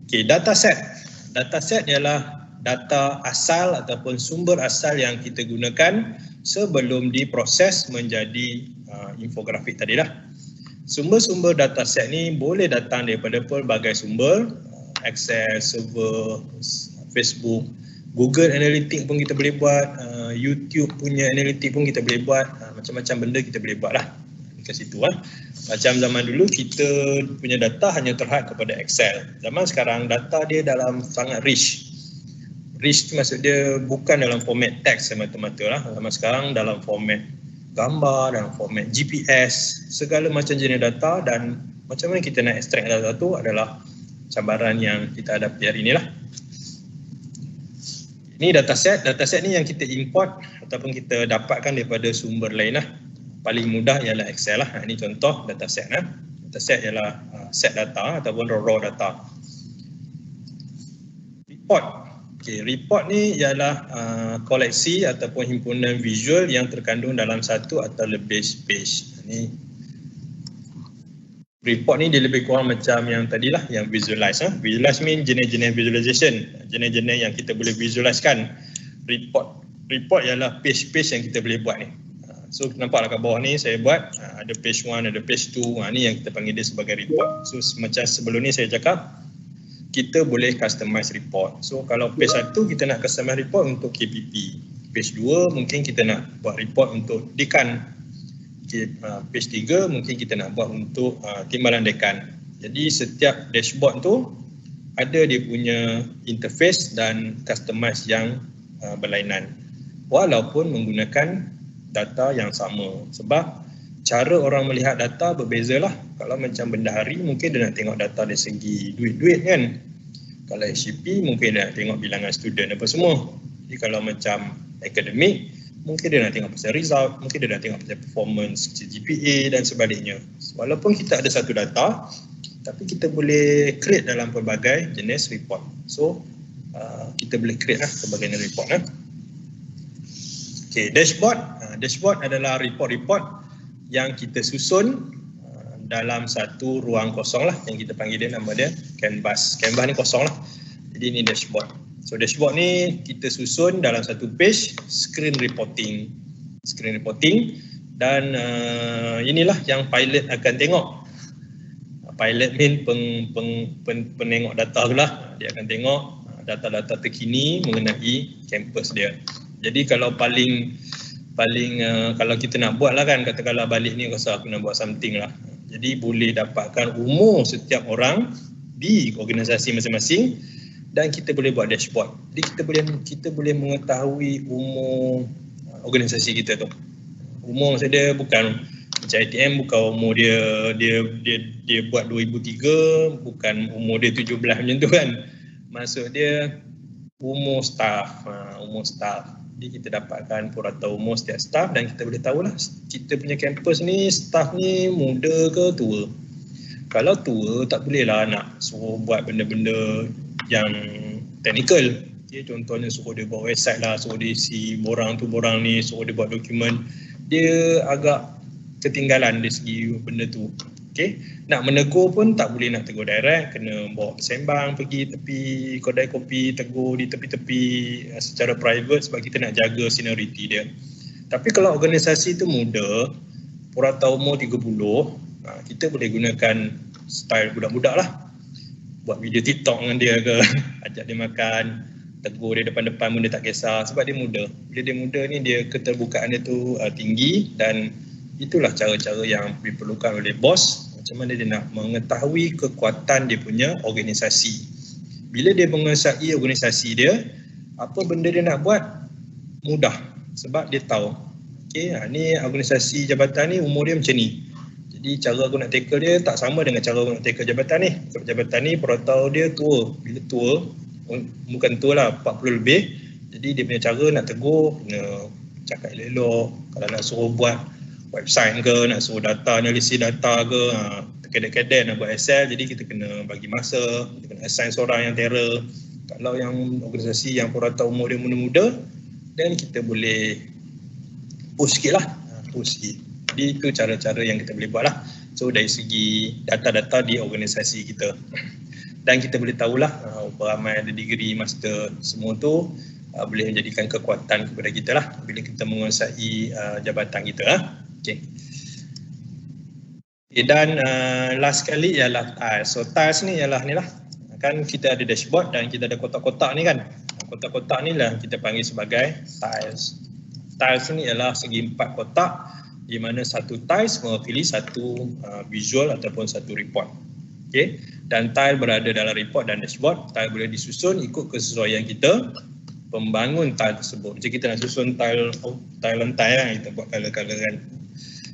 Okay, dataset. Dataset ialah data asal ataupun sumber asal yang kita gunakan sebelum diproses menjadi infografik tadi lah. Sumber-sumber dataset ni boleh datang daripada pelbagai sumber. Access server, Facebook, Google Analytics pun kita boleh buat, YouTube punya Analytics pun kita boleh buat, macam-macam benda kita boleh buat lah dekat situ lah. Macam zaman dulu kita punya data hanya terhad kepada Excel. Zaman sekarang data dia dalam sangat rich. Rich tu maksud dia bukan dalam format teks semata-mata lah. Zaman sekarang dalam format gambar, dalam format GPS, segala macam jenis data, dan macam mana kita nak extract data tu adalah cabaran yang kita hadapi hari inilah. Ini dataset ni yang kita import ataupun kita dapatkan daripada sumber lain lah. Paling mudah ialah Excel lah. Ini contoh dataset lah. Dataset ialah set data ataupun raw data. Report. Okay, report ni ialah koleksi ataupun himpunan visual yang terkandung dalam satu atau lebih page. Ini report ni dia lebih kurang macam yang tadilah, yang visualize. Visualize mean jenis-jenis visualization, jenis-jenis yang kita boleh visualizekan. Report ialah page-page yang kita boleh buat ni. So nampaklah kat bawah ni saya buat ada page 1, ada page 2. Ni yang kita panggil dia sebagai report. So macam sebelum ni saya cakap, kita boleh customize report. So kalau page 1 kita nak customize report untuk KPP. Page 2 mungkin kita nak buat report untuk dekan. Page 3 mungkin kita nak buat untuk timbalan dekan. Jadi setiap dashboard tu ada dia punya interface dan customize yang berlainan. Walaupun menggunakan data yang sama. Sebab cara orang melihat data berbezalah. Kalau macam bendahari mungkin dia nak tengok data dari segi duit-duit kan. Kalau HCP mungkin dia nak tengok bilangan student apa semua. Jadi kalau macam akademik mungkin dia nak tengok pasal result, mungkin dia nak tengok pasal performance, GPA dan sebaliknya. Walaupun kita ada satu data, tapi kita boleh create dalam pelbagai jenis report. So, kita boleh create lah pelbagai jenis report. Okay, dashboard. Dashboard adalah report-report yang kita susun dalam satu ruang kosong lah, yang kita panggil dia, nama dia canvas. Canvas ni kosong lah. Jadi ini dashboard. So dashboard ni kita susun dalam satu page screen reporting. Screen reporting dan inilah yang pilot akan tengok. Pilot mean penengok data lah. Dia akan tengok data-data terkini mengenai kampus dia. Jadi kalau paling kalau kita nak buat lah kan, katakanlah balik ni rasa aku nak buat something lah. Jadi boleh dapatkan umur setiap orang di organisasi masing-masing dan kita boleh buat dashboard. Jadi kita boleh mengetahui umur organisasi kita tu. Umur maksudnya bukan macam ATM, bukan umur dia buat 2003, bukan umur dia 17 macam tu kan. Maksud dia umur staff, Jadi kita dapatkan purata umur setiap staff dan kita boleh tahulah kita punya kampus ni staff ni muda ke tua. Kalau tua tak bolehlah nak suruh buat benda-benda yang technical. Okay, contohnya suruh dia buat website lah, suruh dia isi borang tu borang ni, suruh dia buat dokumen. Dia agak ketinggalan dari segi benda tu. Okay, nak menegur pun tak boleh nak tegur direct, kena bawa bersembang pergi tepi kedai kopi, tegur di tepi-tepi secara private sebab kita nak jaga seniority dia. Tapi kalau organisasi tu muda, purata umur 30, kita boleh gunakan style budak-budak lah. Buat video TikTok dengan dia ke, ajak dia makan, tegur dia depan-depan pun dia tak kisah sebab dia muda. Bila dia muda ni dia keterbukaan dia tu tinggi dan itulah cara-cara yang diperlukan oleh bos. Macam mana dia nak mengetahui kekuatan dia punya organisasi. Bila dia menguasai organisasi dia, apa benda dia nak buat mudah sebab dia tahu. Okay, ni organisasi jabatan ni umur dia macam ni. Jadi cara aku nak tackle dia tak sama dengan cara aku nak tackle jabatan ni. Jabatan ni perotau dia tua. Bila tua, bukan tua lah, 40 lebih. Jadi dia punya cara nak tegur, kena cakap elok-elok. Kalau nak suruh buat website ke, nak suruh data, analisis data ke, kedek-kedek nak buat Excel, jadi kita kena bagi masa, kita kena assign seorang yang terror. Kalau yang organisasi yang perata umur dia muda-muda, dan kita boleh push sikit lah, push sikit. Jadi itu cara-cara yang kita boleh buat lah. So dari segi data-data di organisasi kita. Dan kita boleh tahulah berapa ramai ada degree, master, semua tu boleh menjadikan kekuatan kepada kita lah bila kita menguasai jabatan kita lah. Okay. Dan last sekali ialah tiles. So tiles ni ialah ni lah. Kan kita ada dashboard dan kita ada kotak-kotak ni kan. Kotak-kotak ni lah kita panggil sebagai tiles. Tiles ni ialah segi 4 kotak di mana satu tiles mewakili satu visual ataupun satu report. Okay. Dan tile berada dalam report dan dashboard. Tile boleh disusun ikut kesesuaian kita. Pembangun tile tersebut. Macam kita nak susun tile lantai lah, kita buat color-color kan.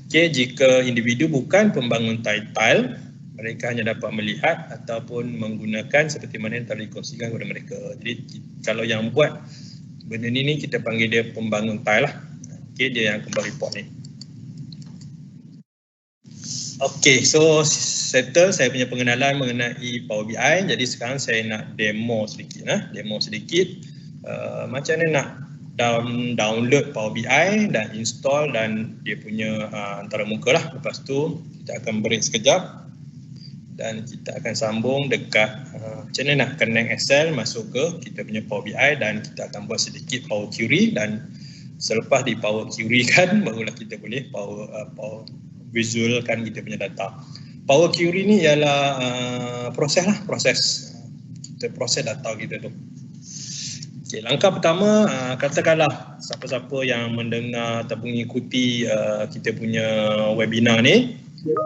Okay, jika individu bukan pembangun tile, mereka hanya dapat melihat ataupun menggunakan seperti mana yang telah dikongsikan kepada mereka. Jadi kalau yang buat Benda ni kita panggil dia pembangun tile lah. Okay, dia yang akan buat report ni. Okay, so settle saya punya pengenalan mengenai Power BI. Jadi sekarang saya nak demo sedikit. Macam mana nak download Power BI dan install dan dia punya antara muka lah. Lepas tu kita akan break sekejap dan kita akan sambung dekat macam mana nak connect Excel masuk ke kita punya Power BI dan kita akan buat sedikit Power Query dan selepas di Power Query kan barulah kita boleh Power visualkan kita punya data. Power Query ni ialah proses kita proses data kita tu. Okay, langkah pertama, katakanlah siapa-siapa yang mendengar ataupun mengikuti kita punya webinar ni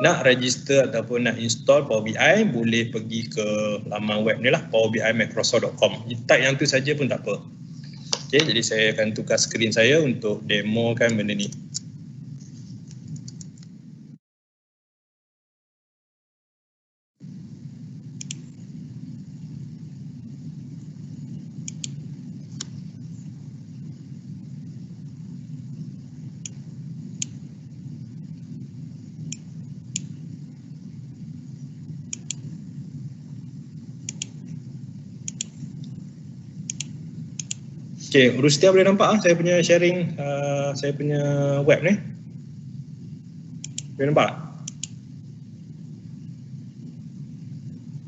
nak register ataupun nak install Power BI, boleh pergi ke laman web ni lah, powerbimicrosoft.com. Type yang tu saja pun tak apa. Okay, jadi saya akan tukar skrin saya untuk demokan benda ni. Okay, Rustia boleh nampak saya punya sharing, saya punya web ni? Boleh nampak tak?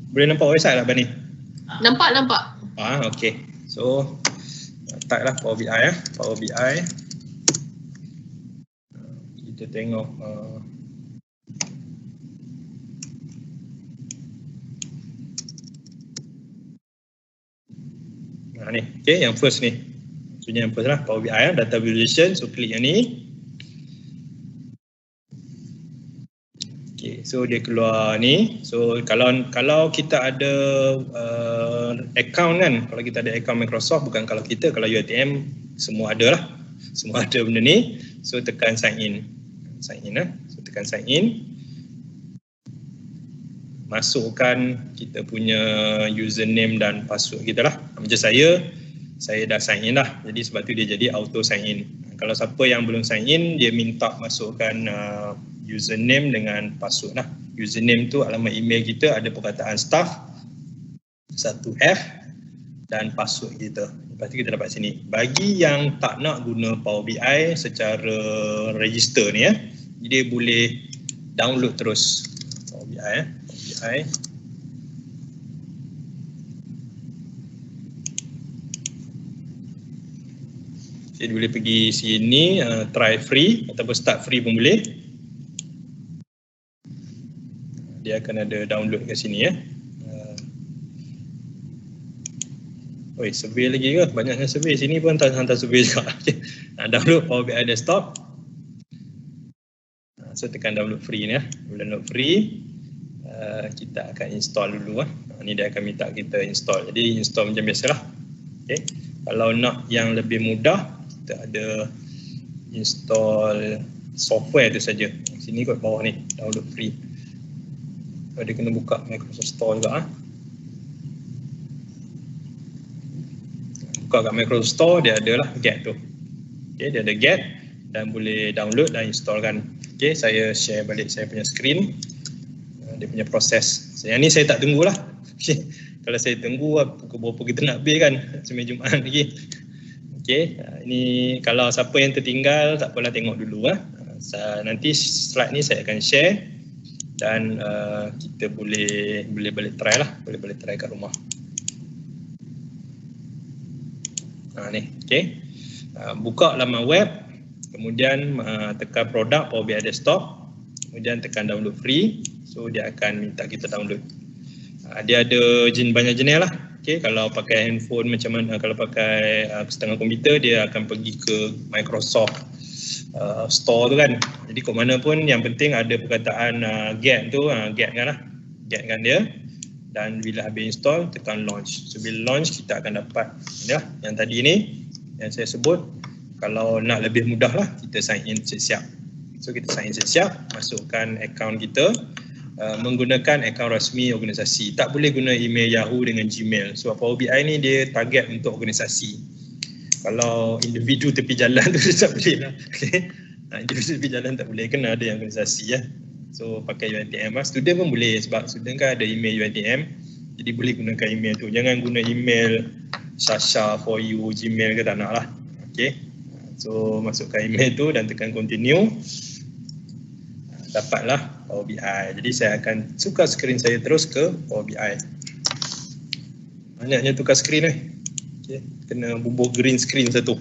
Boleh nampak website tak Bani? Nampak. Okay. So, type lah Power BI Power BI. Kita tengok ni. Okay, yang first ni. Maksudnya yang first lah, Power BI, data visualization. So, klik yang ni. Okay, so dia keluar ni. So, kalau kita ada account kan, kalau kita ada account Microsoft, bukan kalau UiTM, semua ada lah. Semua ada benda ni. So, tekan sign in. So, tekan sign in. Masukkan kita punya username dan password kita lah. Macam saya dah sign in lah. Jadi sebab tu dia jadi auto sign in. Kalau siapa yang belum sign in, dia minta masukkan username dengan password lah. Username tu alamat email kita, ada perkataan staff 1F dan password kita. Lepas tu kita dapat sini. Bagi yang tak nak guna Power BI secara register ni dia boleh download terus Power BI Jadi boleh pergi sini, try free ataupun start free pun boleh. Dia akan ada download kat sini survey lagi ke? Banyaknya survey. Sini pun hantar survey juga. Download Power BI Desktop. So tekan download free ni download free. Kita akan install dulu Ni dia akan minta kita install. Jadi install macam biasalah. Okay. Kalau nak yang lebih mudah, kita ada install software tu saja. Sini kat bawah ni, download free. Dia kena buka Microsoft Store juga. Buka kat Microsoft Store, dia adalah get tu. Okay, dia ada get dan boleh download dan installkan. Okay, saya share balik saya punya screen. Dia punya proses. Yang ni saya tak tunggulah. Kalau saya tunggu pukul berapa kita nak habis kan, seminggu Jumaat lagi. Okey, ini kalau siapa yang tertinggal tak apalah, tengok dulu nanti slide ni saya akan share dan kita boleh try lah, boleh try kat rumah. Ni, okey. Buka laman web, kemudian tekan produk Power BI Desktop, kemudian tekan download free. So dia akan minta kita download. Dia ada banyak jenis lah. Okay, kalau pakai handphone macam mana, kalau pakai setengah komputer, dia akan pergi ke Microsoft Store tu kan. Jadi kat mana pun yang penting ada perkataan get tu, get kan dia. Dan bila habis install, tekan launch. So bila launch, kita akan dapat yang tadi ni yang saya sebut. Kalau nak lebih mudah lah, kita sign in siap-siap. So kita sign in siap-siap, masukkan akaun kita. Menggunakan akaun rasmi organisasi. Tak boleh guna email Yahoo dengan Gmail. Sebab Power BI ni dia target untuk organisasi. Kalau individu tepi jalan tu tak boleh lah. Okay. Individu tepi jalan tak boleh, kena ada yang organisasi ya. So pakai UiTM lah. Student pun boleh sebab student kan ada email UiTM. Jadi boleh gunakan email tu. Jangan guna email Sasha for you, Gmail ke tak nak lah. Okay. So masukkan email tu dan tekan continue. Dapatlah Power BI. Jadi saya akan tukar skrin saya terus ke Power BI. Banyaknya tukar skrin ni. Okay. Kena bubuh green screen satu.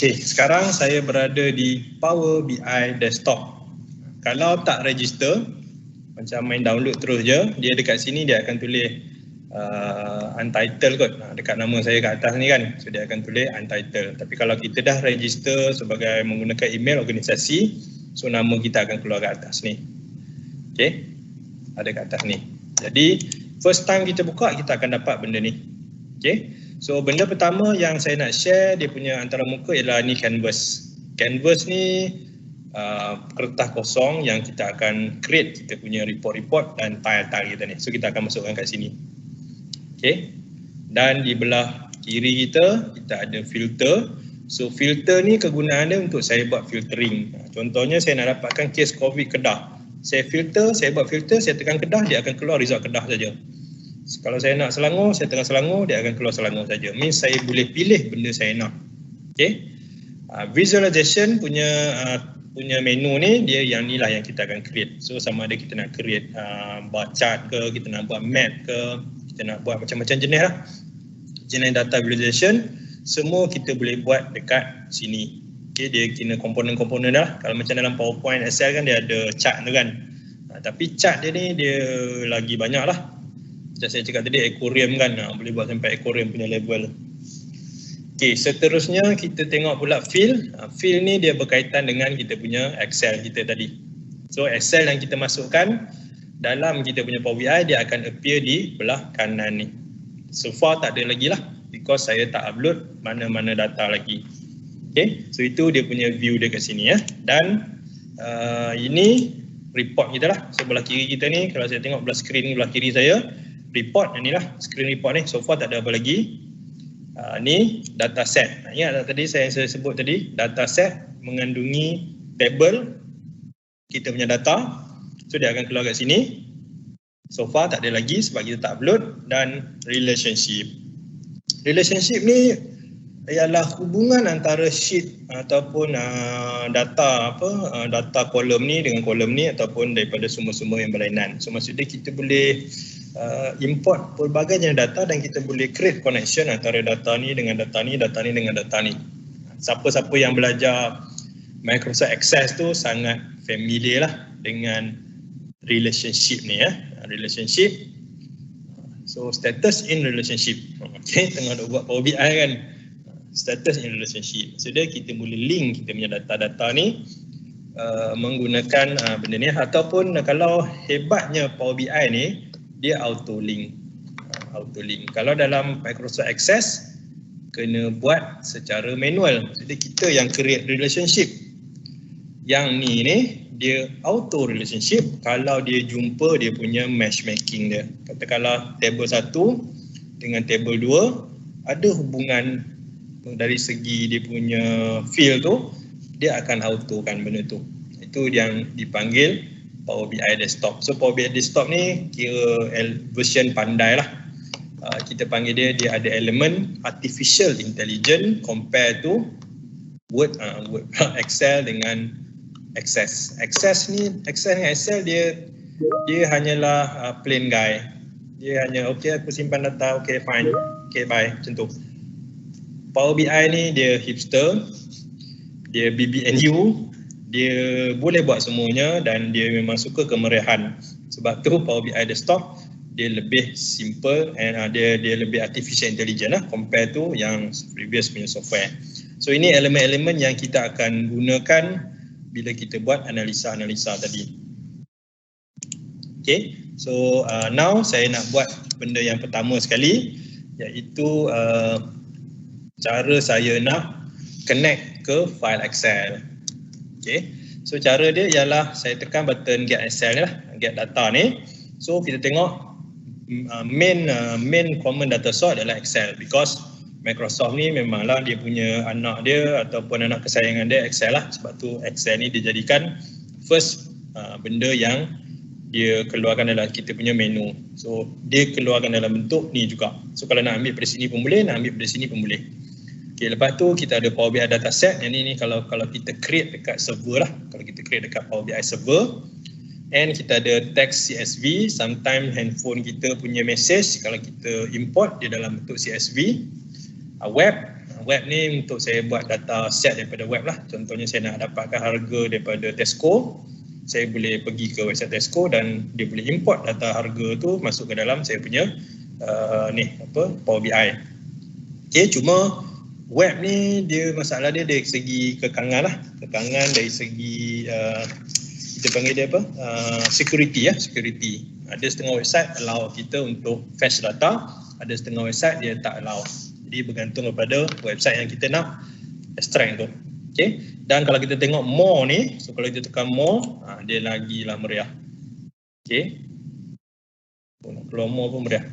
Okay, sekarang saya berada di Power BI Desktop. Kalau tak register, macam main download terus je, dia dekat sini dia akan tulis untitled kot. Dekat nama saya kat atas ni kan, so dia akan tulis untitled. Tapi kalau kita dah register sebagai menggunakan email organisasi, so nama kita akan keluar kat atas ni. Okay, ada kat atas ni. Jadi first time kita buka, kita akan dapat benda ni. Okay. So benda pertama yang saya nak share dia punya antara muka ialah ni canvas. Canvas ni kertas kosong yang kita akan create kita punya report-report dan tile-tile kita ni. So kita akan masukkan kat sini. Okay. Dan di belah kiri kita ada filter. So filter ni kegunaan dia untuk saya buat filtering. Contohnya saya nak dapatkan kes COVID Kedah. Saya buat filter, saya tekan Kedah, dia akan keluar result Kedah saja. Kalau saya nak Selangor, saya tekan Selangor, dia akan keluar Selangor saja. Means saya boleh pilih benda saya nak. Okay. Visualization punya menu ni, dia yang ni lah yang kita akan create. So sama ada kita nak create bar chart ke, kita nak buat map ke, kita nak buat macam-macam jenis lah. Jenis data visualization, semua kita boleh buat dekat sini. Okay, dia kena komponen-komponen lah. Kalau macam dalam PowerPoint, Excel kan dia ada chart tu kan. Tapi chart dia ni dia lagi banyak lah. Macam saya cakap tadi aquarium kan, boleh buat sampai aquarium punya level. Okay, seterusnya kita tengok pula field. Field ni dia berkaitan dengan kita punya Excel kita tadi. So Excel yang kita masukkan dalam kita punya Power BI, dia akan appear di belah kanan ni. So far tak ada lagi lah, because saya tak upload mana-mana data lagi. Okay, so itu dia punya view dia kat sini ya. Dan ini report kita lah. So belah kiri kita ni, kalau saya tengok belah screen belah kiri saya, report ni lah, screen report ni. So far tak ada apa lagi. Ni data set. Ingat tadi saya sebut tadi, data set mengandungi table kita punya data. So dia akan keluar kat sini. So far tak ada lagi sebab kita tak upload. Dan relationship. Relationship ni ialah hubungan antara sheet ataupun data kolom ni dengan kolom ni ataupun daripada sumber-sumber yang berlainan. So maksudnya kita boleh import pelbagai jenis data dan kita boleh create connection antara data ni dengan data ni, data ni dengan data ni. Siapa-siapa yang belajar Microsoft Access tu sangat familiar lah dengan relationship ni ya. Relationship. So status in relationship. Okay, tengah nak buat Power BI kan. Status in relationship. So dia kita boleh link kita punya data-data ni menggunakan benda ni, ataupun kalau hebatnya Power BI ni dia auto link. Kalau dalam Microsoft Access kena buat secara manual. Jadi kita yang create relationship. Yang ni dia auto relationship kalau dia jumpa dia punya matchmaking dia. Katakanlah table 1 dengan table 2 ada hubungan dari segi dia punya field tu, dia akan autokan benda tu. Itu yang dipanggil Power BI Desktop. So Power BI Desktop ni kira version pandai lah. Kita panggil dia ada elemen artificial intelligence compare to Word Excel dengan Access. Access ni Excel dia hanyalah plain guy. Dia hanya okay aku simpan data, okay fine, okay bye, macam tu. Power BI ni dia hipster, dia BBNU, dia boleh buat semuanya dan dia memang suka kemeriahan. Sebab tu Power BI Desktop dia lebih simple and dia lebih artificial intelligence lah compare to yang previous punya software. So ini elemen-elemen yang kita akan gunakan bila kita buat analisa-analisa tadi. Okay, so now saya nak buat benda yang pertama sekali, iaitu cara saya nak connect ke file Excel. Okay, so cara dia ialah saya tekan button get Excel ni lah, get data ni. So kita tengok main common data source adalah Excel, because Microsoft ni memanglah dia punya anak dia ataupun anak kesayangan dia Excel lah. Sebab tu Excel ni dijadikan first benda yang dia keluarkan dalam kita punya menu. So dia keluarkan dalam bentuk ni juga. So kalau nak ambil dari sini pun boleh, nak ambil dari sini pun boleh. Okay, lepas tu kita ada Power BI dataset. Yang ni kalau kita create dekat server lah. Kalau kita create dekat Power BI server. And kita ada text CSV. Sometimes handphone kita punya message, kalau kita import dia dalam bentuk CSV. Web ni untuk saya buat data set daripada web lah. Contohnya saya nak dapatkan harga daripada Tesco. Saya boleh pergi ke website Tesco dan dia boleh import data harga tu masuk ke dalam saya punya Power BI. Okay, cuma web ni dia masalah dia dari segi kekangan lah. Kekangan dari segi kita panggil dia apa? Security ya, security. Ada setengah website allow kita untuk fetch data, ada setengah website dia tak allow. Jadi bergantung kepada website yang kita nak extract tu. Okay. Dan kalau kita tengok more ni, so kalau kita tekan more, dia lagilah meriah. Okay. Nak keluar more pun meriah.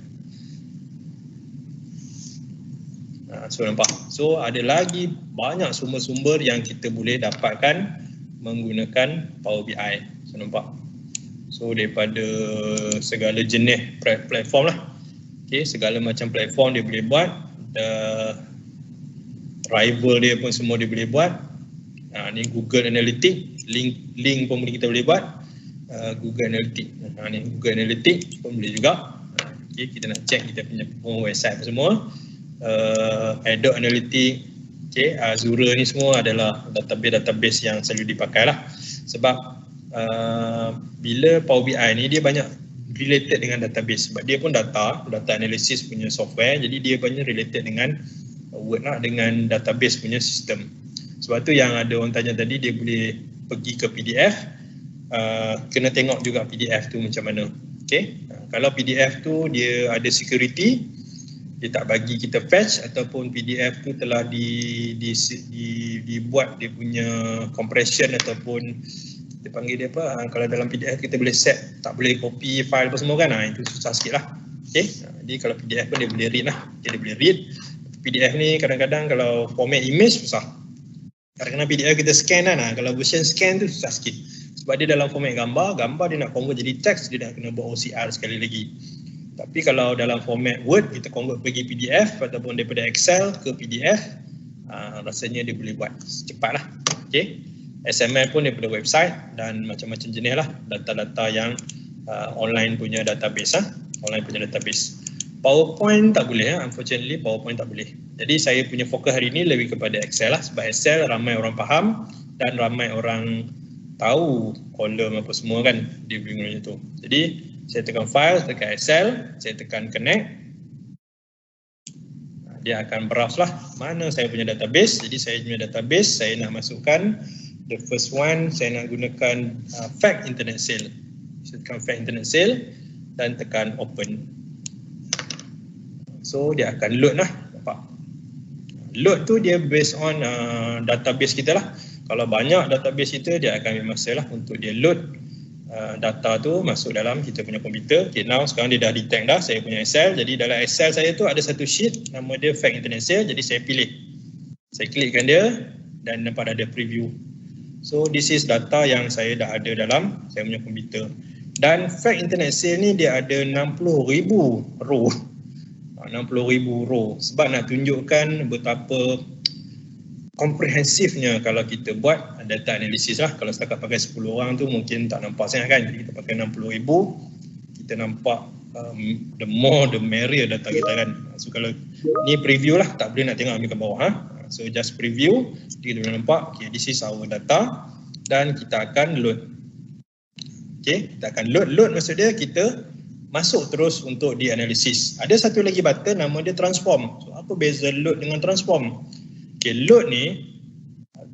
So nampak. So ada lagi banyak sumber-sumber yang kita boleh dapatkan menggunakan Power BI. So nampak. So daripada segala jenis platform lah. Okay, segala macam platform dia boleh buat. Rival dia pun semua dia boleh buat. Ni Google Analytics, link pun kita boleh buat. Google Analytics. Ni Google Analytics pun boleh juga. Okay, kita nak check kita punya website semua. Adobe Analytics, okay, Azure ni semua adalah database yang selalu dipakai lah. Sebab bila Power BI ni dia banyak related dengan database. Sebab dia pun data analysis punya software. Jadi dia banyak related dengan Word lah, dengan database punya sistem. Sebab tu yang ada orang tanya tadi, dia boleh pergi ke PDF, kena tengok juga PDF tu macam mana. Okay? Kalau PDF tu dia ada security, dia tak bagi kita fetch, ataupun PDF tu telah dibuat dia punya compression ataupun kita panggil dia apa, kalau dalam PDF kita boleh set, tak boleh copy file apa semua kan, itu susah sikit lah. Okay? Jadi kalau PDF pun dia boleh read lah, dia boleh read. PDF ni kadang-kadang kalau format image susah. Kadang-kadang PDF kita scan kan, kalau version scan tu susah sikit. Sebab dia dalam format gambar dia nak convert jadi teks, dia nak kena buat OCR sekali lagi. Tapi kalau dalam format Word, kita convert pergi PDF ataupun daripada Excel ke PDF, rasanya dia boleh buat cepat lah. Okay. XML pun daripada website dan macam-macam jenis lah, data-data yang online punya database lah, online punya database. PowerPoint tak boleh, unfortunately PowerPoint tak boleh. Jadi saya punya fokus hari ini lebih kepada Excel lah, sebab Excel ramai orang faham dan ramai orang tahu column apa semua kan, dia boleh guna tu. Jadi saya tekan file, tekan Excel, saya tekan connect. Dia akan browse lah mana saya punya database. Jadi saya punya database, saya nak masukkan the first one, saya nak gunakan fact internet sale. Saya tekan fact internet sale dan tekan open. So dia akan load lah, nampak. Load tu dia based on database kita lah. Kalau banyak database kita, dia akan ambil masa lah untuk dia load data tu masuk dalam kita punya komputer. Okay, now sekarang dia dah detect dah saya punya Excel. Jadi dalam Excel saya tu ada satu sheet, nama dia fact internet sale. Jadi saya pilih, saya klikkan dia dan nampak ada preview. So this is data yang saya dah ada dalam saya punya komputer. Dan fact internet sale ni dia ada 60,000 row. 60,000 row, sebab nak tunjukkan betapa komprehensifnya kalau kita buat data analisis lah. Kalau setakat pakai 10 orang tu mungkin tak nampak sangat kan. Jadi kita pakai 60,000, kita nampak the more the merrier data kita kan. So kalau ni preview lah, tak boleh nak tengok ambil ke bawah. So just preview, kita boleh nampak okay, this is our data dan kita akan load. Okay, kita akan load maksud dia kita masuk terus untuk dianalisis. Ada satu lagi button nama dia transform. So, apa beza load dengan transform? Okay, load ni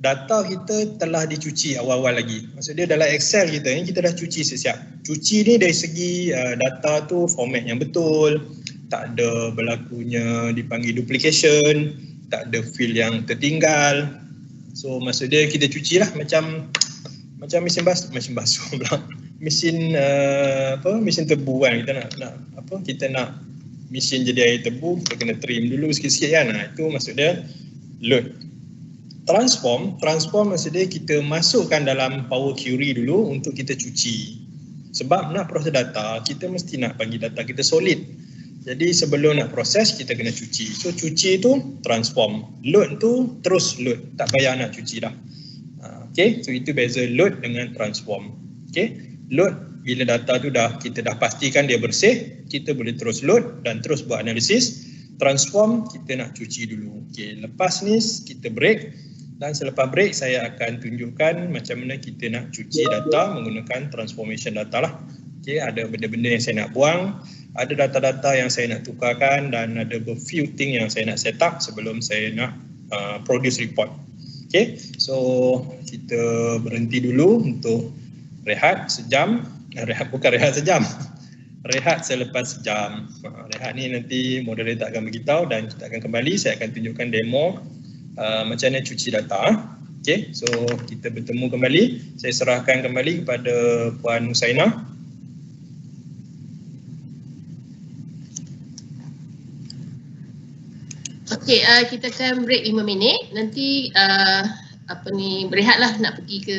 data kita telah dicuci awal-awal lagi. Maksud dia dalam Excel kita ni kita dah cuci siap. Cuci ni dari segi data tu format yang betul, tak ada berlakunya dipanggil duplication, tak ada field yang tertinggal. So maksud dia kita cuci lah macam mesin basuh pula. Mesin mesin tebu kan, kita nak mesin jadi air tebu, kita kena trim dulu sikit-sikit kan. Itu maksud dia load. Transform maksud dia kita masukkan dalam Power Query dulu untuk kita cuci. Sebab nak proses data, kita mesti nak bagi data kita solid. Jadi sebelum nak proses, kita kena cuci. So cuci tu transform. Load tu terus load. Tak payah nak cuci dah. Okay, so itu beza load dengan transform. Okay, load bila data tu kita dah pastikan dia bersih, kita boleh terus load dan terus buat analisis. Transform kita nak cuci dulu. Okay, lepas ni kita break. Dan selepas break saya akan tunjukkan macam mana kita nak cuci data menggunakan transformation data lah. Okay, ada benda-benda yang saya nak buang, ada data-data yang saya nak tukarkan dan ada few thing yang saya nak set up sebelum saya nak produce report. Okay, so kita berhenti dulu untuk rehat sejam. Rehat sejam. Rehat selepas sejam. Rehat ni nanti moderator akan beritahu dan kita akan kembali. Saya akan tunjukkan demo macam mana cuci data. Okay, so kita bertemu kembali. Saya serahkan kembali kepada Puan Husaina. Okay, kita akan break 5 minit. Nanti berehatlah nak pergi ke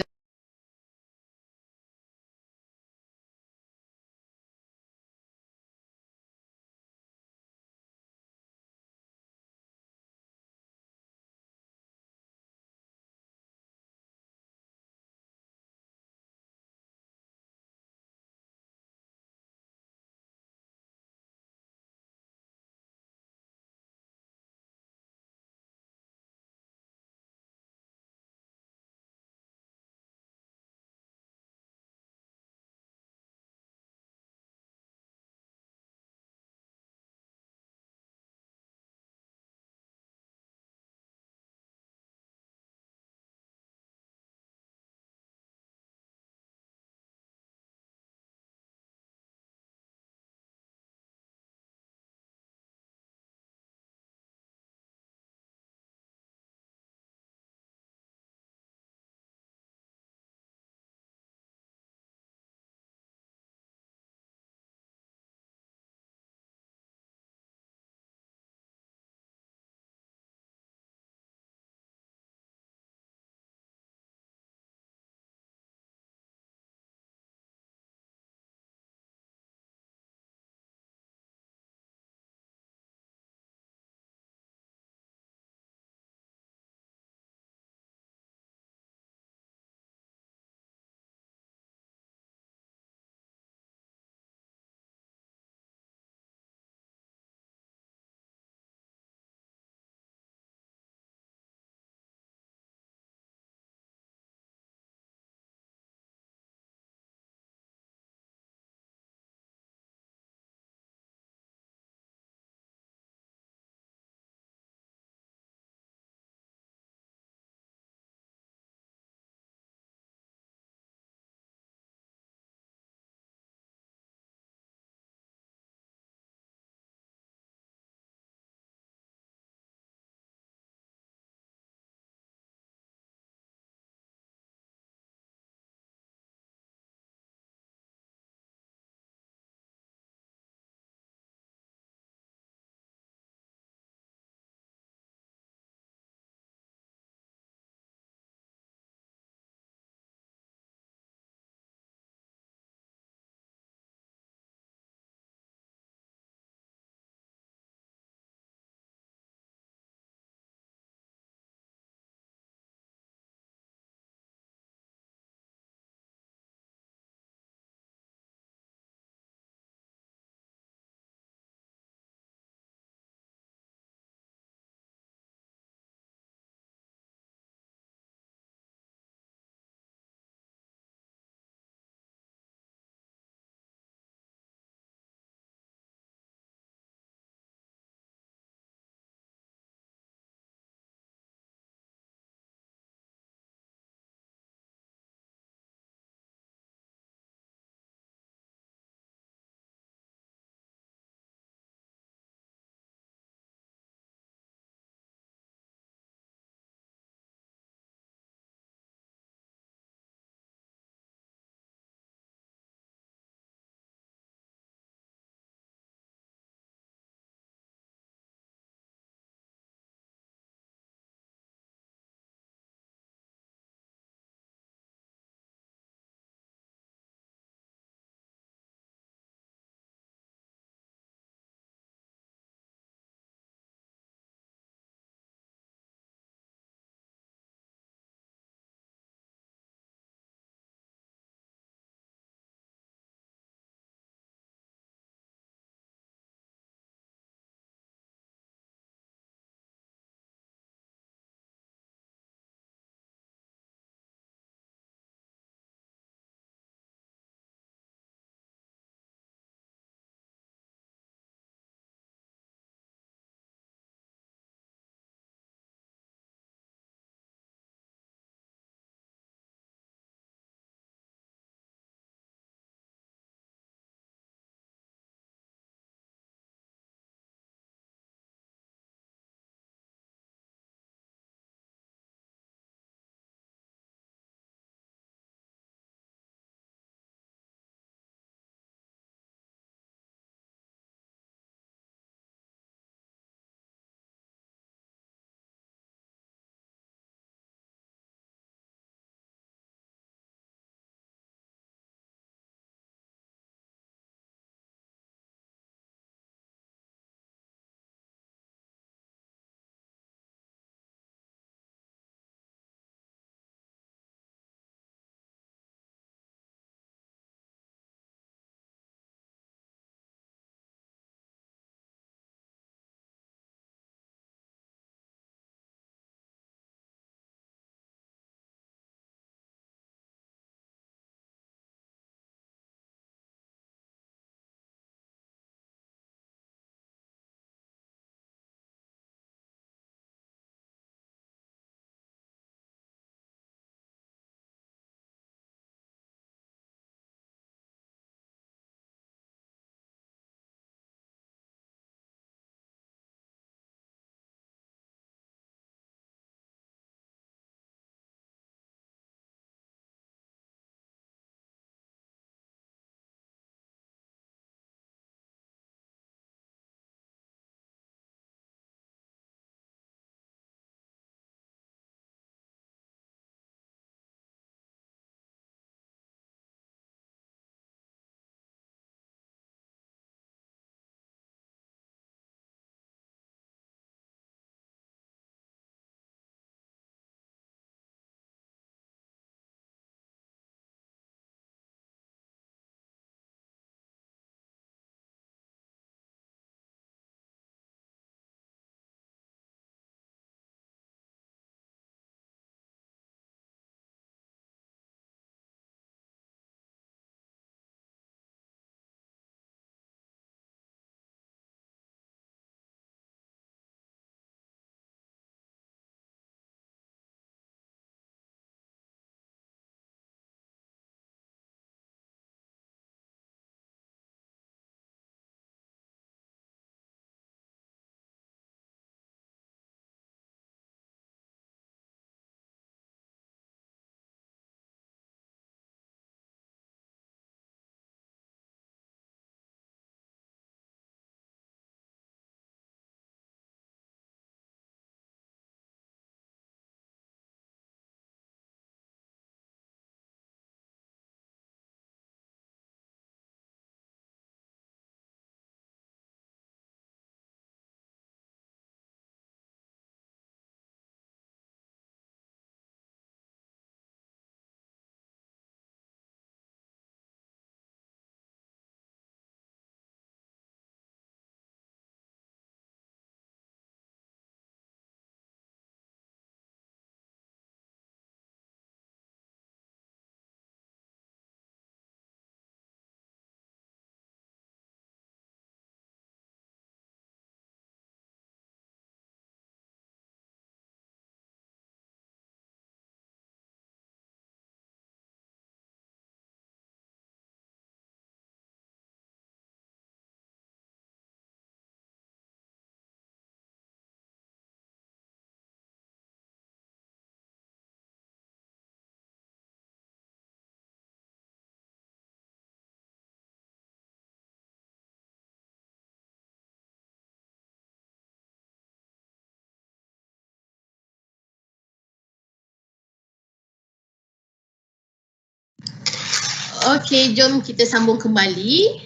Okey, jom kita sambung kembali.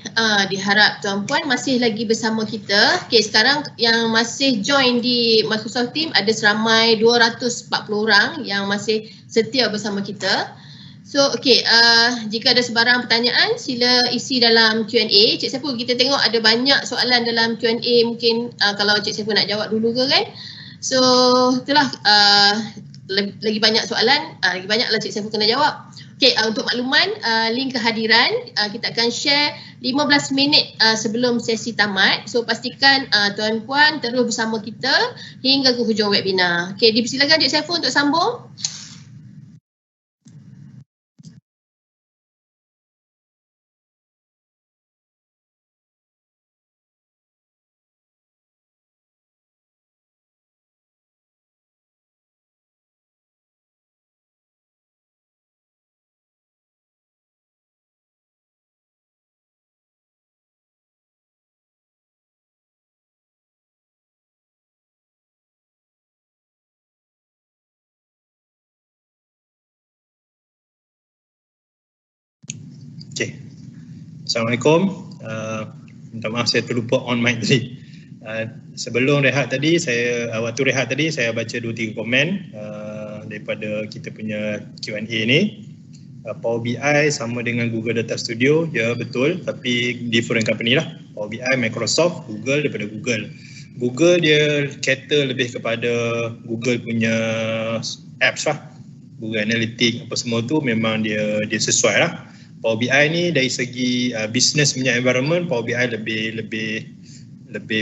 Diharap tuan-puan masih lagi bersama kita. Okey, sekarang yang masih join di Microsoft Teams ada seramai 240 orang yang masih setia bersama kita. So, okey, jika ada sebarang pertanyaan, sila isi dalam Q&A. Cik Saiful, kita tengok ada banyak soalan dalam Q&A, mungkin kalau Cik Saiful nak jawab dulu ke kan? So, itulah lagi banyak soalan, lagi banyaklah Cik Saiful kena jawab. Okey, untuk makluman, link kehadiran kita akan share 15 minit sebelum sesi tamat. So, pastikan tuan-puan terus bersama kita hingga ke hujung webinar. Okey, dipersilakan Cik Saiful untuk sambung. Okay. Assalamualaikum. Minta maaf saya terlupa on mic tadi. Sebelum rehat tadi, waktu rehat tadi saya baca 2-3 komen daripada kita punya Q&A ni. Power BI sama dengan Google Data Studio, ya betul, tapi different company lah. Power BI, Microsoft, Google daripada Google. Google dia cater lebih kepada Google punya apps lah. Google Analytics apa semua tu memang dia sesuai lah. Power BI ni dari segi business punya environment, Power BI lebih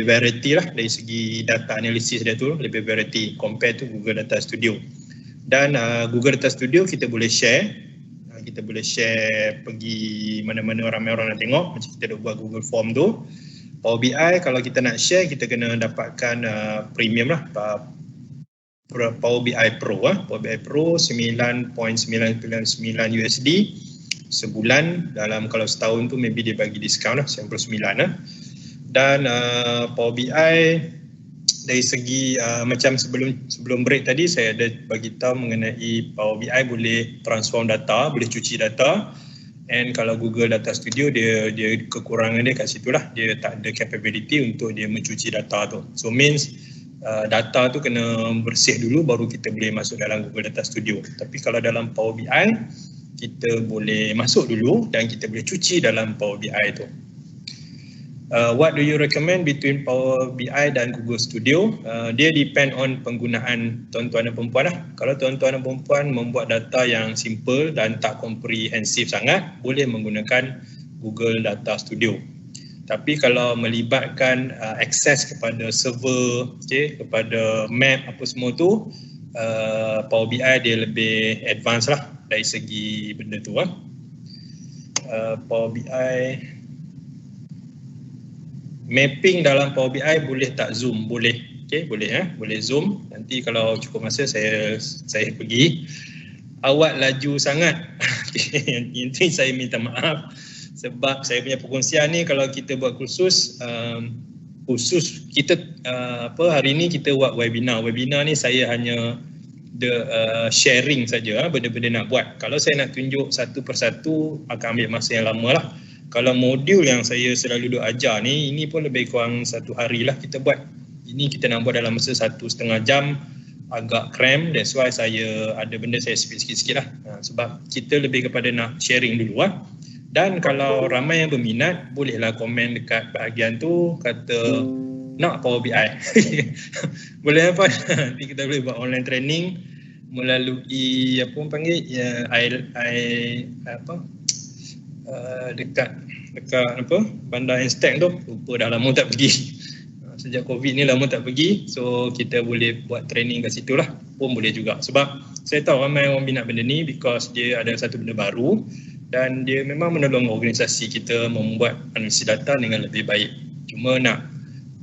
variety lah dari segi data analysis dia tu, lebih variety compare to Google Data Studio. Dan Google Data Studio kita boleh share pergi mana-mana ramai orang nak tengok, macam kita dah buat Google Form tu. Power BI kalau kita nak share kita kena dapatkan premium lah, Power BI Pro Power BI Pro 9.999 USD sebulan. Dalam kalau setahun tu maybe dia bagi diskaun lah 99 lah. Dan Power BI dari segi macam sebelum break tadi saya ada bagi tahu mengenai Power BI boleh transform data, boleh cuci data. And kalau Google Data Studio dia kekurangan dia kat situ lah, dia tak ada capability untuk dia mencuci data tu. So means data tu kena bersih dulu baru kita boleh masuk dalam Google Data Studio. Tapi kalau dalam Power BI kita boleh masuk dulu dan kita boleh cuci dalam Power BI tu. What do you recommend between Power BI dan Google Studio? Dia depend on penggunaan tuan-tuan dan perempuan lah. Kalau tuan-tuan dan perempuan membuat data yang simple dan tak komprehensif sangat, boleh menggunakan Google Data Studio. Tapi kalau melibatkan akses kepada server, kepada map apa semua tu, Power BI dia lebih advance lah dari segi benda tu. Power BI mapping dalam Power BI boleh tak zoom? Boleh. Boleh zoom. Nanti kalau cukup masa saya pergi. Awak laju sangat. Ini saya minta maaf sebab saya punya perkongsian ni kalau kita buat khusus kita hari ni kita buat webinar. Webinar ni saya hanya sharing saja benda-benda nak buat. Kalau saya nak tunjuk satu persatu akan ambil masa yang lama lah. Kalau modul yang saya selalu duk ajar ni, ini pun lebih kurang 1 hari lah kita buat. Ini kita nak buat dalam masa 1.5 jam, agak cram. That's why saya ada benda saya speed sikit-sikit lah. Sebab kita lebih kepada nak sharing dulu lah. Dan kalau ramai yang berminat, bolehlah komen dekat bahagian tu, kata nak Power BI. Boleh apa? Nanti kita boleh buat online training melalui apa orang panggil dekat apa Bandar Instek tu. Lupa dah lama tak pergi. Sejak Covid ni lama tak pergi. So kita boleh buat training kat situ lah. Pun boleh juga. Sebab saya tahu ramai orang minat benda ni because dia ada satu benda baru dan dia memang menolong organisasi kita membuat analisis data dengan lebih baik. Cuma nak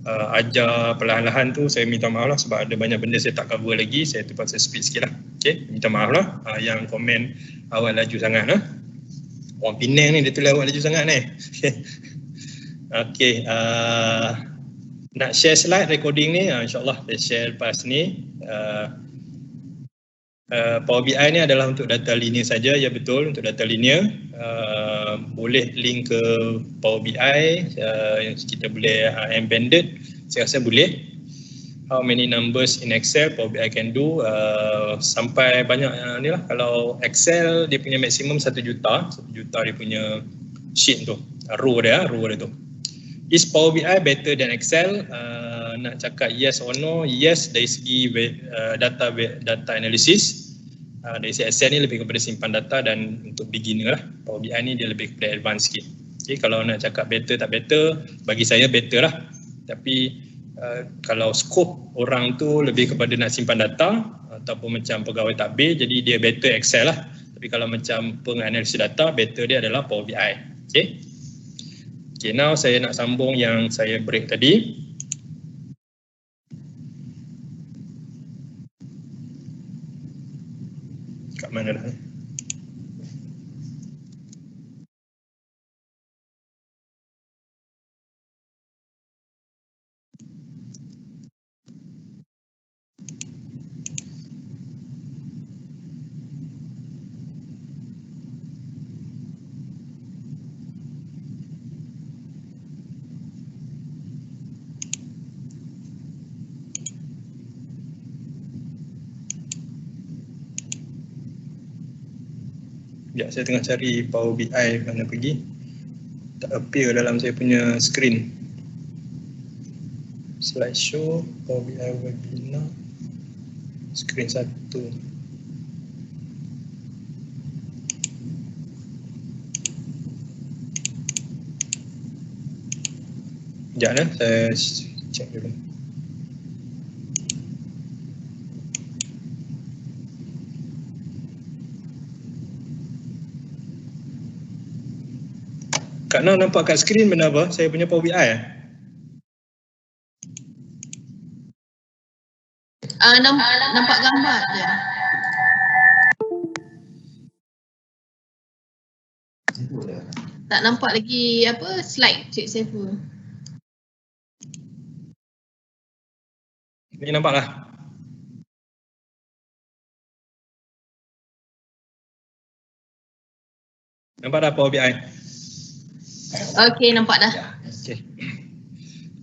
ajar perlahan-lahan tu saya minta maaf lah sebab ada banyak benda saya tak cover lagi. Saya terpaksa speed sikit lah. Okay, minta maaf lah yang komen awak laju sangat lah. Orang Penang ni dia tulis awak laju sangat ni. Okay, nak share slide recording ni, insyaAllah saya share lepas ni. Power BI ni adalah untuk data linear saja, ya betul, untuk data linear. Boleh link ke Power BI, kita boleh embedded, saya rasa boleh. How many numbers in Excel Power BI can do? Sampai banyak ni lah. Kalau Excel dia punya maksimum 1 juta dia punya sheet tu, row dia tu. Is Power BI better than Excel? Nak cakap yes or no? Yes dari segi data analysis. Dari segi Excel ni lebih kepada simpan data dan untuk beginner lah. Power BI ni dia lebih kepada advanced sikit. Okay, kalau nak cakap better tak better, bagi saya better lah. Tapi kalau skop orang tu lebih kepada nak simpan data ataupun macam pegawai takbir, jadi dia better Excel lah. Tapi kalau macam penganalisis data, better dia adalah Power BI. Okay. Okay, now saya nak sambung yang saya break tadi. Kat mana dah? Sekejap, saya tengah cari Power BI mana pergi. Tak appear dalam saya punya screen. Slideshow, Power BI webinar, screen 1. Sekejap saya cek dulu. Kak Nah nampak kat skrin benda apa? Saya punya Power BI nampak gambar je. Tak nampak lagi apa slide Cik Saiful. Ni nampak lah. Nampak dah Power BI? Okey, nampak dah.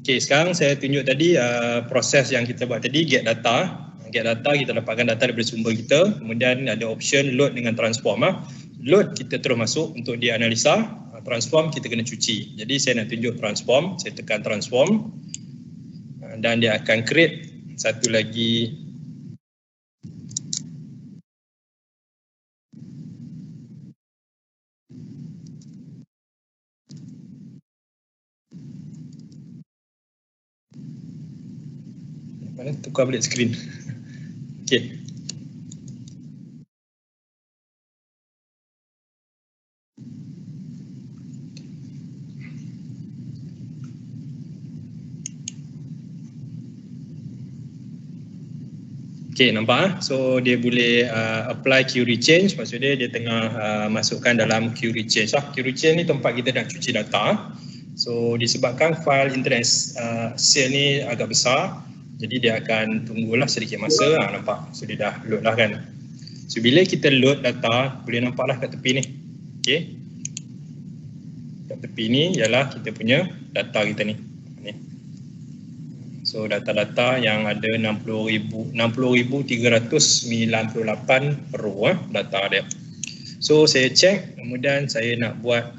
Okey, sekarang saya tunjuk tadi proses yang kita buat tadi, get data. Get data, kita dapatkan data daripada sumber kita. Kemudian ada option load dengan transform. Load kita terus masuk untuk dianalisa. Transform kita kena cuci. Jadi saya nak tunjuk transform. Saya tekan transform. Dan dia akan create satu lagi tukar balik skrin. Okey. Okey, nampak? So dia boleh apply query change, maksudnya dia tengah masukkan dalam query change. Query change ni tempat kita nak cuci data. So disebabkan file internet sale ni agak besar, jadi dia akan tunggulah sedikit masa. Nampak? So dia dah load lah kan. So bila kita load data, boleh nampaklah kat tepi ni. Okey. Kat tepi ni ialah kita punya data kita ni. So data-data yang ada 60,398 row data dia. So saya check, kemudian saya nak buat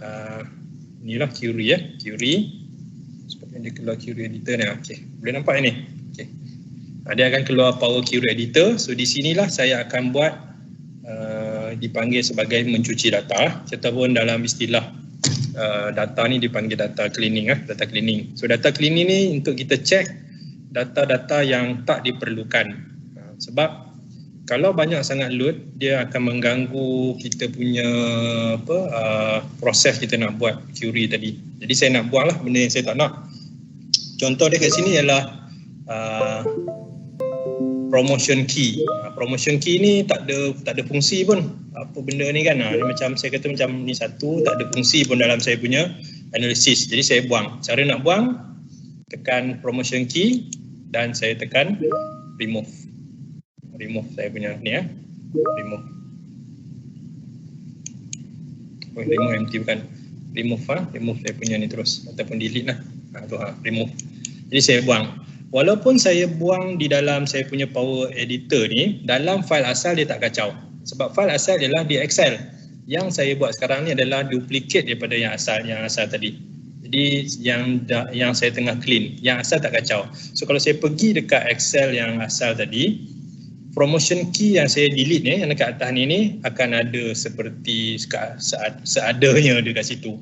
inilah query query. Seperti dia keluar query editor ni. Okey, boleh nampak ni. Okey. Dia akan keluar Power Query Editor. So di sinilah saya akan buat dipanggil sebagai mencuci data, ataupun dalam istilah data ni dipanggil data cleaning data cleaning. So data cleaning ni untuk kita check data-data yang tak diperlukan. Sebab kalau banyak sangat load, dia akan mengganggu kita punya proses kita nak buat query tadi. Jadi saya nak buanglah benda yang saya tak nak. Contoh dia kat sini ialah promotion key. Promotion key ni tak ada fungsi pun. Apa benda ni kan? Dia macam saya kata macam ni satu, tak ada fungsi pun dalam saya punya analisis. Jadi saya buang. Cara nak buang, tekan promotion key dan saya tekan remove. Remove saya punya ni remove. Remove empty bukan. Remove saya punya ni terus ataupun delete lah. Remove. Jadi saya buang. Walaupun saya buang di dalam saya punya Power Editor ni, dalam file asal dia tak kacau. Sebab file asal adalah di Excel. Yang saya buat sekarang ni adalah duplicate daripada yang asal tadi. Jadi yang saya tengah clean, yang asal tak kacau. So kalau saya pergi dekat Excel yang asal tadi, promotion key yang saya delete ni, yang dekat atas ni akan ada seperti seadanya dekat situ.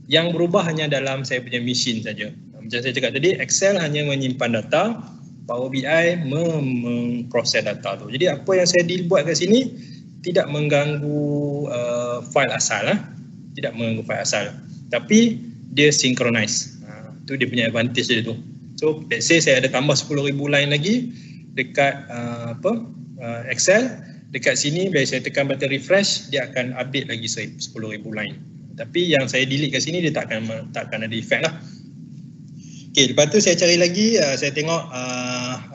Yang berubah hanya dalam saya punya machine saja. Macam saya cakap tadi, Excel hanya menyimpan data, Power BI memproses data tu. Jadi apa yang saya buat kat sini tidak mengganggu file asal lah. Tidak mengganggu file asal. Tapi dia synchronize. Tu dia punya advantage dia tu. So let's say saya ada tambah 10,000 line lagi dekat Excel. Dekat sini bila saya tekan button refresh, dia akan update lagi 10,000 line. Tapi yang saya delete kat sini dia tak akan ada effect lah. Okay, lepas tu saya cari lagi, saya tengok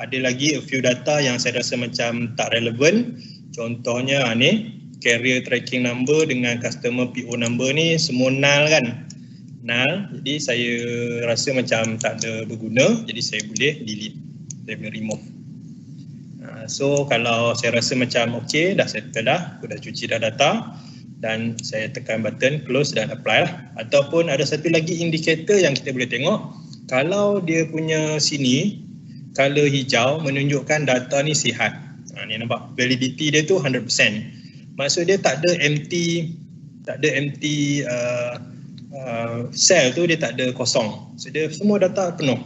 ada lagi a few data yang saya rasa macam tak relevan. Contohnya ni, carrier tracking number dengan customer PO number ni semua null kan. Null, jadi saya rasa macam tak ada berguna, jadi saya boleh delete, saya boleh remove. So kalau saya rasa macam okay, dah settle dah, aku dah cuci dah data dan saya tekan button close dan apply lah. Ataupun ada satu lagi indikator yang kita boleh tengok, kalau dia punya sini color hijau menunjukkan data ni sihat. Ni nampak validity dia tu 100%. Maksud dia tak ada empty cell tu, dia tak ada kosong. So dia semua data penuh.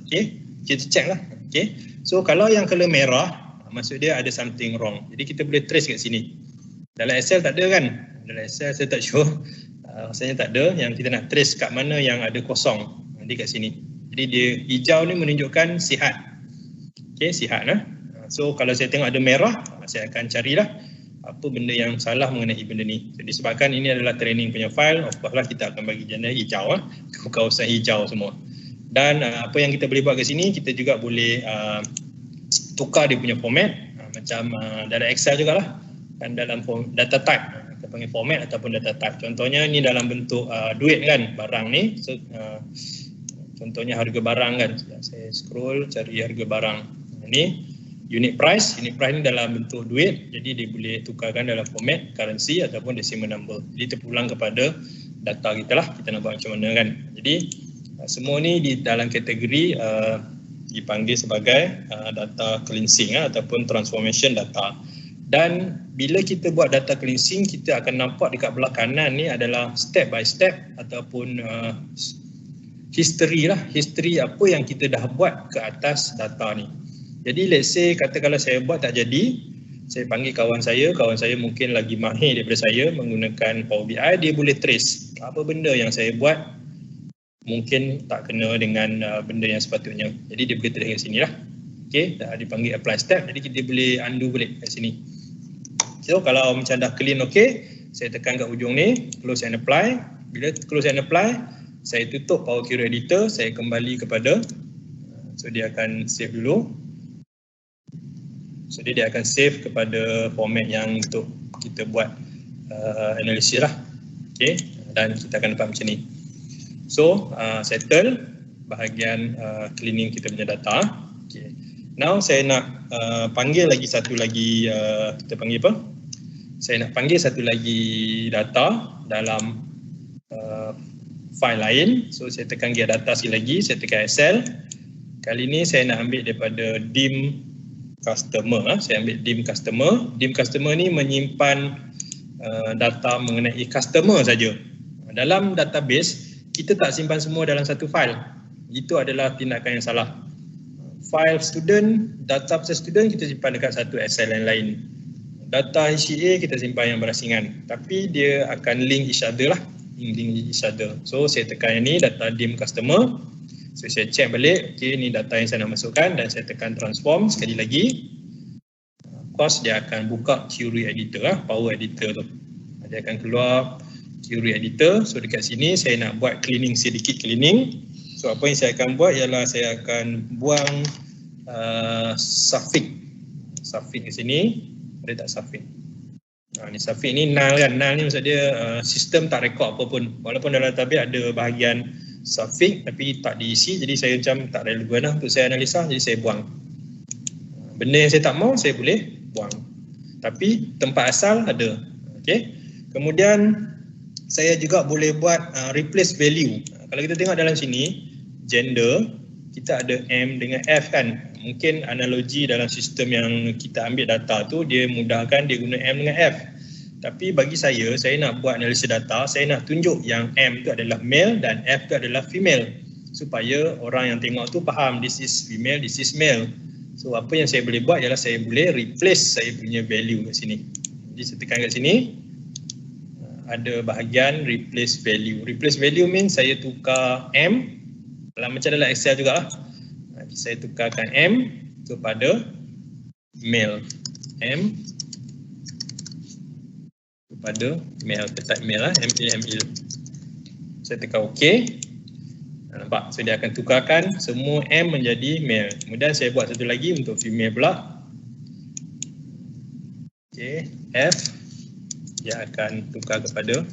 Okay, kita check lah. Okay, so kalau yang color merah, maksud dia ada something wrong. Jadi kita boleh trace kat sini. Dalam Excel tak ada kan? Dalam Excel saya tak sure. Rasanya tak ada. Yang kita nak trace kat mana yang ada kosong. Nanti kat sini. Jadi dia hijau ni menunjukkan sihat. Okay, sihat lah. So kalau saya tengok ada merah, saya akan carilah apa benda yang salah mengenai benda ni. Jadi sebabkan ini adalah training punya file, of course lah kita akan bagi jana hijau lah. Kawasan hijau semua. Dan apa yang kita boleh buat kat sini, kita juga boleh tukar dia punya format. Macam dalam Excel jugalah. Dan dalam data type, kita panggil format ataupun data type. Contohnya ni dalam bentuk duit kan, barang ni. So, contohnya harga barang kan. Saya scroll cari harga barang. Ini unit price ni dalam bentuk duit. Jadi dia boleh tukarkan dalam format currency ataupun decimal number. Jadi terpulang kepada data kita lah. Kita nak buat macam mana kan. Jadi semua ni di dalam kategori dipanggil sebagai data cleansing ataupun transformation data. Dan bila kita buat data cleansing, kita akan nampak dekat belah kanan ni adalah step by step ataupun history lah, history apa yang kita dah buat ke atas data ni. Jadi let's say kata kalau saya buat tak jadi, saya panggil kawan saya mungkin lagi mahir daripada saya menggunakan Power BI, dia boleh trace apa benda yang saya buat mungkin tak kena dengan benda yang sepatutnya. Jadi dia boleh trace kat sini lah. Okay, dah dipanggil apply step, jadi kita boleh undo balik kat sini. So kalau macam dah clean okay, saya tekan kat ujung ni, close and apply. Bila close and apply, saya tutup Power Query Editor, saya kembali kepada, so dia akan save dulu. So dia akan save kepada format yang untuk kita buat analisis lah. Okay, dan kita akan dapat macam ni. So settle bahagian cleaning kita punya data. Okay. Now saya nak panggil lagi satu lagi, kita panggil apa? Saya nak panggil satu lagi data dalam file lain. So saya tekan gear data sekali lagi, saya tekan Excel. Kali ni saya nak ambil daripada dim customer. Saya ambil dim customer. Dim customer ni menyimpan data mengenai customer saja. Dalam database kita tak simpan semua dalam satu file. Itu adalah tindakan yang salah. File student, data pasal student kita simpan dekat satu Excel yang lain. Data HCA kita simpan yang berasingan. Tapi dia akan link each other lah. Link each other. So saya tekan yang ni, data dim customer. So saya check balik, okay, ni data yang saya nak masukkan dan saya tekan transform sekali lagi. Of course dia akan buka query editor lah, Power Editor tu. Dia akan keluar query editor. So dekat sini saya nak buat cleaning, sedikit cleaning. So apa yang saya akan buat ialah saya akan buang suffix ke sini. Ada tak Safik? Ni Safik ni null kan. Null ni maksud dia sistem tak rekod apa pun. Walaupun dalam database ada bahagian Safik tapi tak diisi, jadi saya macam tak relevan lah untuk saya analisa, jadi saya buang. Benda yang saya tak mau saya boleh buang. Tapi tempat asal ada. Okey. Kemudian saya juga boleh buat replace value. Kalau kita tengok dalam sini gender, kita ada M dengan F kan. Mungkin analogi dalam sistem yang kita ambil data tu dia mudahkan dia guna M dengan F. Tapi bagi saya nak buat analisis data, saya nak tunjuk yang M tu adalah male dan F tu adalah female. Supaya orang yang tengok tu faham this is female, this is male. So apa yang saya boleh buat ialah saya boleh replace saya punya value kat sini. Jadi saya tekan kat sini, ada bahagian replace value. Replace value means saya tukar M, macam dalam Excel jugalah. Saya tukarkan M kepada male. M kepada male, type male lah, male. Saya tekan OK. Nampak? So dia akan tukarkan semua M menjadi male. Kemudian saya buat satu lagi untuk female pula. OK, F dia akan tukar kepada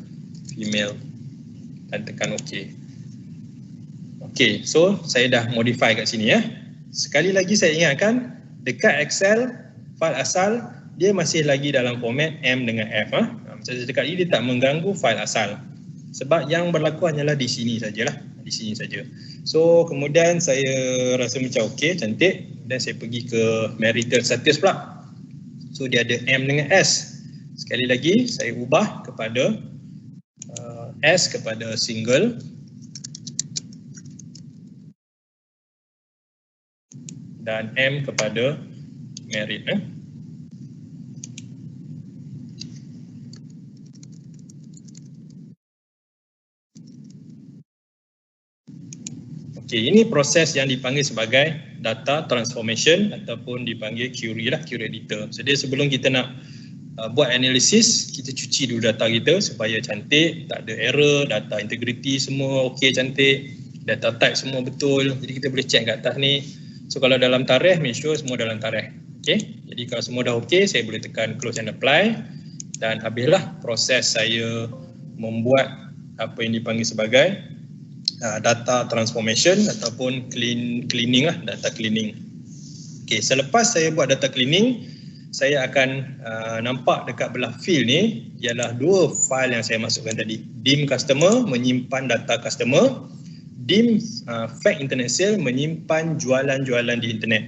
female dan tekan OK. OK, so saya dah modify kat sini ya. Sekali lagi saya ingatkan, dekat Excel, file asal dia masih lagi dalam format M dengan F. Macam saya cakap ini dia tak mengganggu file asal. Sebab yang berlaku hanyalah di sini sajalah, di sini saja. So kemudian saya rasa macam OK, cantik. Dan saya pergi ke marital status pula. So dia ada M dengan S. Sekali lagi saya ubah kepada S kepada single. Dan M kepada married. Okey, ini proses yang dipanggil sebagai data transformation ataupun dipanggil query lah, query editor. Jadi sebelum kita nak buat analisis, kita cuci dulu data kita supaya cantik, tak ada error, data integrity semua okey, cantik, data type semua betul. Jadi kita boleh check kat atas ni. So kalau dalam tarikh, make sure semua dalam tarikh. Okay. Jadi kalau semua dah okey, saya boleh tekan close and apply. Dan habislah proses saya membuat apa yang dipanggil sebagai data transformation ataupun cleaning lah, data cleaning. Okay, selepas saya buat data cleaning, saya akan nampak dekat belah field ni ialah dua file yang saya masukkan tadi. Dim customer menyimpan data customer. Dim fact internet sale menyimpan jualan-jualan di internet.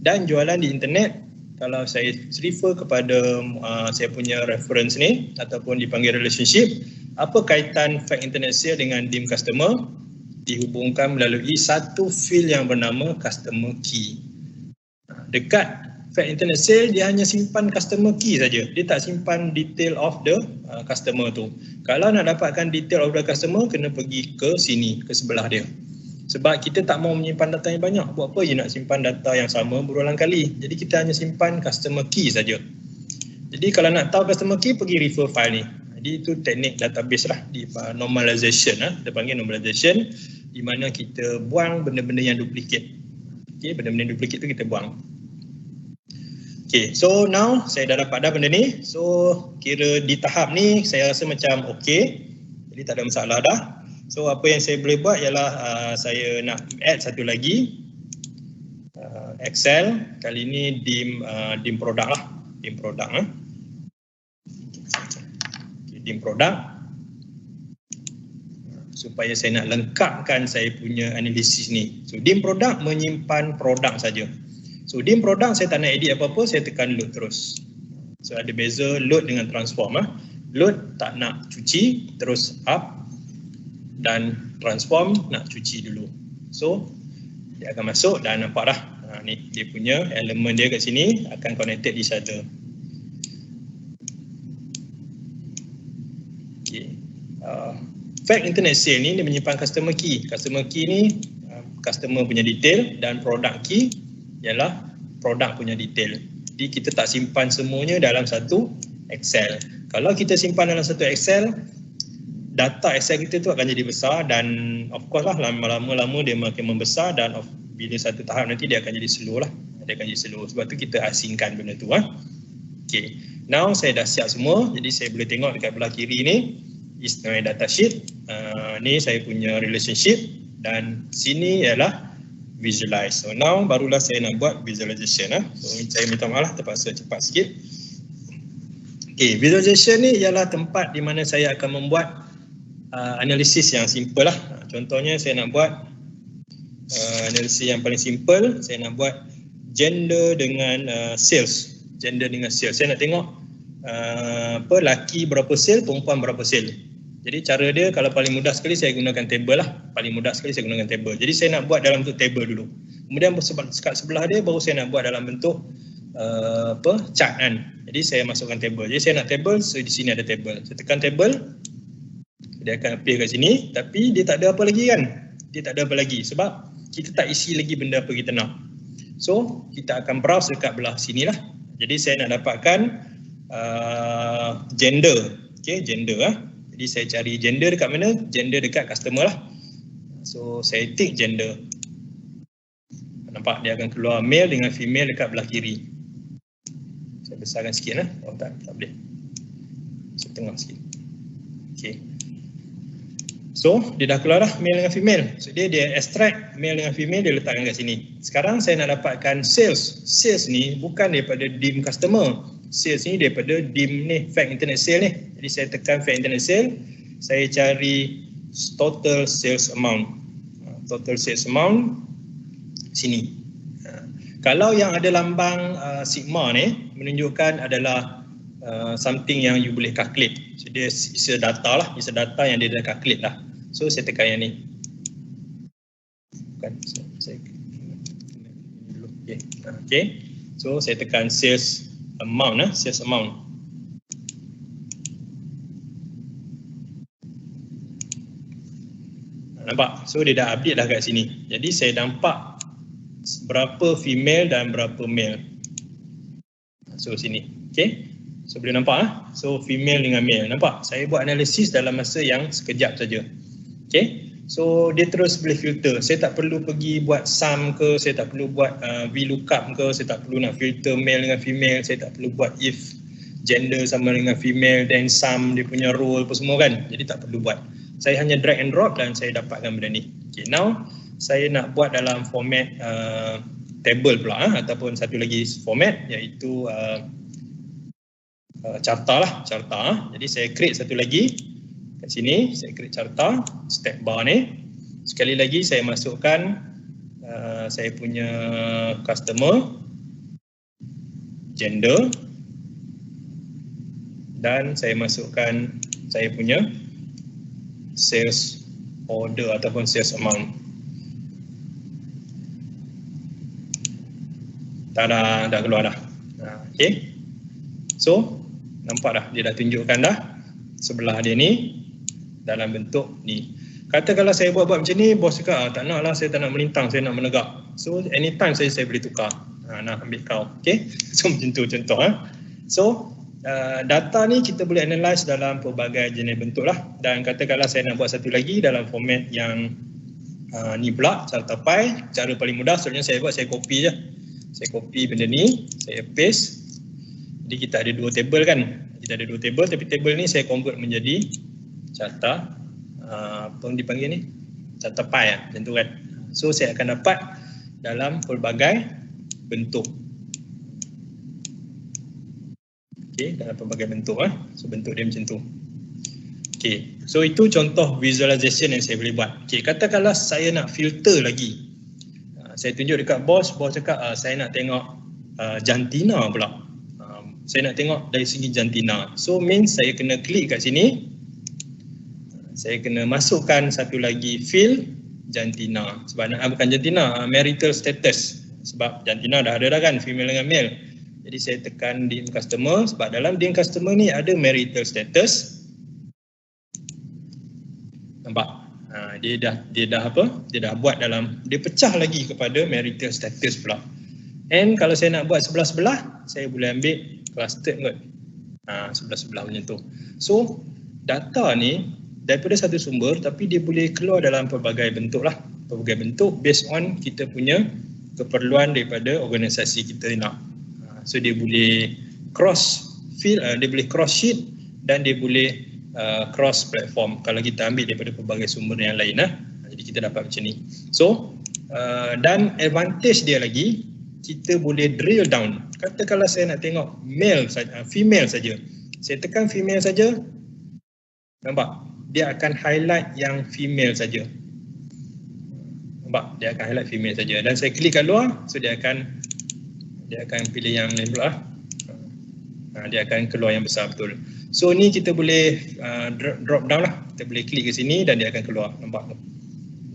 Dan jualan di internet, kalau saya refer kepada saya punya reference ni ataupun dipanggil relationship, apa kaitan fact internet sale dengan dim customer? Dihubungkan melalui satu field yang bernama customer key. Dekat fact internet sale dia hanya simpan customer key saja. Dia tak simpan detail of the customer tu. Kalau nak dapatkan detail of the customer, kena pergi ke sini, ke sebelah dia. Sebab kita tak mau menyimpan data yang banyak. Buat apa je nak simpan data yang sama berulang kali. Jadi kita hanya simpan customer key saja. Jadi kalau nak tahu customer key, pergi refer file ni. Jadi itu teknik database lah, di normalization lah. Kita panggil normalization, di mana kita buang benda-benda yang duplicate. Okay, benda-benda duplicate tu kita buang. Okay, so now saya dah dapat dah benda ni. So kira di tahap ni saya rasa macam okay. Jadi tak ada masalah dah. So apa yang saya boleh buat ialah saya nak add satu lagi Excel. Kali ni dim product lah. Dim product lah. Okay, dim product. Supaya saya nak lengkapkan saya punya analisis ni. So dim product menyimpan produk saja. So dim product saya tak nak edit apa-apa, saya tekan load terus. So ada beza load dengan transform. Load tak nak cuci, terus up. Dan transform nak cuci dulu. So dia akan masuk dan nampak dah. Ni dia punya elemen dia kat sini akan connected each other. Okay. Fact internet sale ni dia menyimpan customer key. Customer key ni customer punya detail dan product key ialah produk punya detail. Jadi kita tak simpan semuanya dalam satu Excel. Kalau kita simpan dalam satu Excel, data Excel kita tu akan jadi besar dan of course lah lama-lama dia makin membesar dan bila satu tahap nanti dia akan jadi slow lah. Dia akan jadi slow. Sebab tu kita asingkan benda tu . Okay, now saya dah siap semua, jadi saya boleh tengok dekat belah kiri ni is my data sheet. Ni saya punya relationship dan sini ialah visualize. So now barulah saya nak buat visualization. So saya minta maaf terpaksa cepat sikit. Okay, visualization ni ialah tempat di mana saya akan membuat analisis yang simple lah. Contohnya saya nak buat analisis yang paling simple, saya nak buat gender dengan sales. Gender dengan sales. Saya nak tengok lelaki berapa sale, perempuan berapa sale. Jadi cara dia kalau paling mudah sekali saya gunakan table lah. Paling mudah sekali saya gunakan table. Jadi saya nak buat dalam bentuk table dulu. Kemudian kat sebelah dia baru saya nak buat dalam bentuk chart kan. Jadi saya masukkan table. Jadi saya nak table, so di sini ada table. Saya tekan table, dia akan appear kat sini, tapi dia tak ada apa lagi kan. Dia tak ada apa lagi sebab kita tak isi lagi benda apa kita nak. So kita akan browse dekat belah sini lah. Jadi saya nak dapatkan gender. Okay, gender lah. Jadi saya cari gender dekat mana? Gender dekat customer lah. So saya tick gender. Nampak dia akan keluar male dengan female dekat belah kiri. Saya besarkan sikit lah. Oh tak boleh. Saya tengah sikit. Okay. So dia dah keluar dah male dengan female. So dia extract male dengan female, dia letakkan kat sini. Sekarang saya nak dapatkan sales. Sales ni bukan daripada dim customer. Sales ni daripada dim ni, fact internet sale ni. Jadi saya tekan fact internet sale, saya cari total sales amount. Total sales amount sini. Kalau yang ada lambang sigma ni menunjukkan adalah something yang you boleh calculate. So dia is a data lah, is a data yang dia dah calculate lah. So saya tekan yang ni. Bukan, saya dulu. Okay. So saya tekan sales amount lah, sales amount. Nampak? So dia dah update dah kat sini. Jadi saya nampak berapa female dan berapa male. So sini. Okay. So boleh nampak So female dengan male. Nampak? Saya buat analisis dalam masa yang sekejap saja. Okay. So dia terus boleh filter. Saya tak perlu pergi buat sum ke, saya tak perlu buat VLOOKUP ke, saya tak perlu nak filter male dengan female, saya tak perlu buat if gender sama dengan female then sum dia punya role apa semua kan. Jadi tak perlu buat. Saya hanya drag and drop dan saya dapatkan benda ni. Okay, now saya nak buat dalam format table pula ataupun satu lagi format iaitu carta lah, carta. Jadi saya create satu lagi kat sini, saya create carta, step bar ni. Sekali lagi saya masukkan saya punya customer, gender dan saya masukkan saya punya sales order ataupun sales amount. Tada, dah keluar dah. Okay. So nampak dah, dia dah tunjukkan dah sebelah dia ni dalam bentuk ni. Kata kalau saya buat macam ni, bos cakap tak nak lah, saya tak nak melintang, saya nak menegak. So anytime saya boleh tukar. Nak ambil kau. Okay. So macam tu contoh. So data ni kita boleh analyse dalam pelbagai jenis bentuk lah. Dan katakanlah saya nak buat satu lagi dalam format yang ni pula, carta pie. Cara paling mudah sebenarnya saya buat, saya copy je. Saya copy benda ni, saya paste. Jadi kita ada dua table kan. Kita ada dua table, tapi table ni saya convert menjadi carta apa yang dipanggil ni? Carta pie macam tu kan. So saya akan dapat dalam pelbagai bentuk. Okay, dalam pelbagai bentuk So bentuk dia macam tu. Okay, so itu contoh visualization yang saya boleh buat. Okay, katakanlah saya nak filter lagi. Saya tunjuk dekat bos cakap saya nak tengok jantina pula. Saya nak tengok dari segi jantina. So means saya kena klik kat sini. Saya kena masukkan satu lagi field jantina. Sebab bukan jantina, marital status. Sebab jantina dah ada dah kan, female dengan male. Jadi saya tekan dim customer sebab dalam dim customer ni ada marital status. Nampak? Dia dah apa? Dia dah buat dalam, dia pecah lagi kepada marital status pula. And kalau saya nak buat sebelah-sebelah, saya boleh ambil clustered kot. Sebelah-sebelah macam tu. So data ni daripada satu sumber tapi dia boleh keluar dalam pelbagai bentuk lah. Pelbagai bentuk based on kita punya keperluan daripada organisasi kita nak. So dia boleh cross field, dia boleh cross sheet dan dia boleh cross platform kalau kita ambil daripada pelbagai sumber yang lain jadi kita dapat macam ni. So dan advantage dia lagi, kita boleh drill down. Katakanlah saya nak tengok male saja, female saja, saya tekan female saja, nampak dia akan highlight yang female saja. Nampak dia akan highlight female saja, dan saya klik kat luar, so dia akan pilih yang lain pula. Dia akan keluar yang besar betul. So ni kita boleh drop down lah, kita boleh klik ke sini dan dia akan keluar, nampak tu.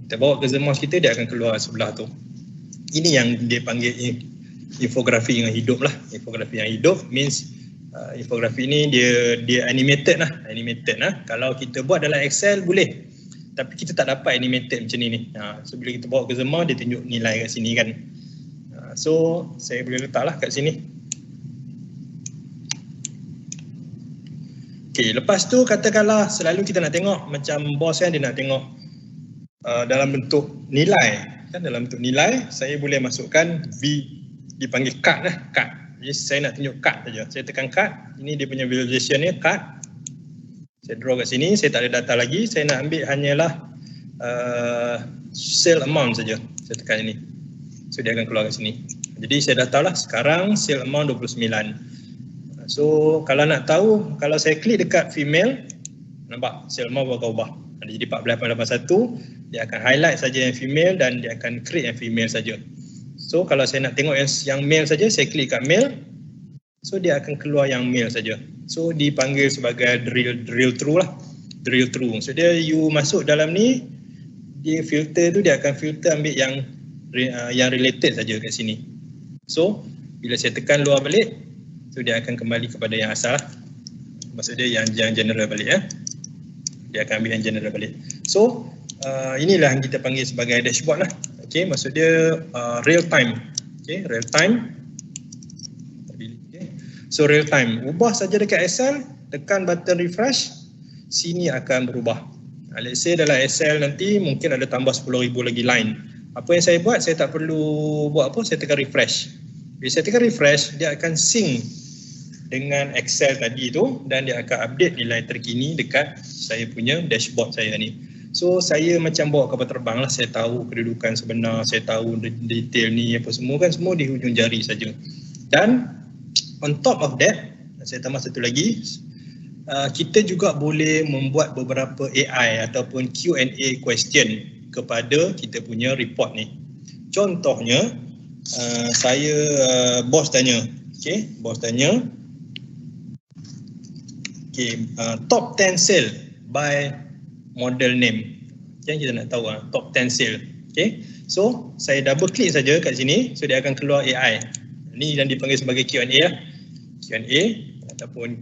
Kita bawa ke zoom mouse kita, dia akan keluar sebelah tu. Ini yang dia panggil infografi yang hidup lah. Infografi yang hidup means infografi ni dia animated lah, Kalau kita buat dalam Excel boleh, tapi kita tak dapat animated macam ni. So bila kita bawa ke zoom mouse, dia tunjuk nilai kat sini kan. So saya boleh letak lah kat sini. Okay, lepas tu katakanlah selalu kita nak tengok macam bos kan, dia nak tengok dalam bentuk nilai kan. Dalam bentuk nilai saya boleh masukkan dipanggil card lah, card. Jadi saya nak tunjuk card saja, saya tekan card. Ini dia punya visualization ni, card. Saya draw kat sini, saya tak ada data lagi, saya nak ambil hanyalah sale amount saja. Saya tekan ini, so dia akan keluar kat sini. Jadi saya dah tahu lah sekarang sale amount 29. So kalau nak tahu, kalau saya klik dekat female, nampak sale amount bakal ubah. Jadi 14.81, dia akan highlight saja yang female dan dia akan create yang female saja. So kalau saya nak tengok yang male saja, saya klik kat male, so dia akan keluar yang male saja. So dipanggil sebagai drill through lah, drill through. So dia you masuk dalam ni, dia filter tu dia akan filter ambil yang related saja kat sini. So bila saya tekan luar balik, so dia akan kembali kepada yang asal lah. Maksud dia yang general balik dia akan ambil yang general balik. So inilah yang kita panggil sebagai dashboard lah. Okay, maksud dia real time. Okay, real time. So real time, ubah saja dekat Excel, tekan button refresh, sini akan berubah. Let's say dalam Excel nanti mungkin ada tambah 10,000 lagi line. Apa yang saya buat, saya tak perlu buat apa, saya tekan refresh. Bila saya tekan refresh, dia akan sync dengan Excel tadi tu dan dia akan update nilai terkini dekat saya punya dashboard saya ni. So saya macam bawa kapal terbang lah, saya tahu kedudukan sebenar, saya tahu detail ni apa semua kan, semua di hujung jari saja. Dan on top of that, saya tambah satu lagi, kita juga boleh membuat beberapa AI ataupun Q&A question kepada kita punya report ni. Contohnya, saya bos tanya, okay, bos tanya, okay, top 10 sale by model name. Yang kita nak tahu top 10 sale. Okay, so saya double klik saja kat sini, so dia akan keluar AI. Ini yang dipanggil sebagai Q&A lah. Q&A ataupun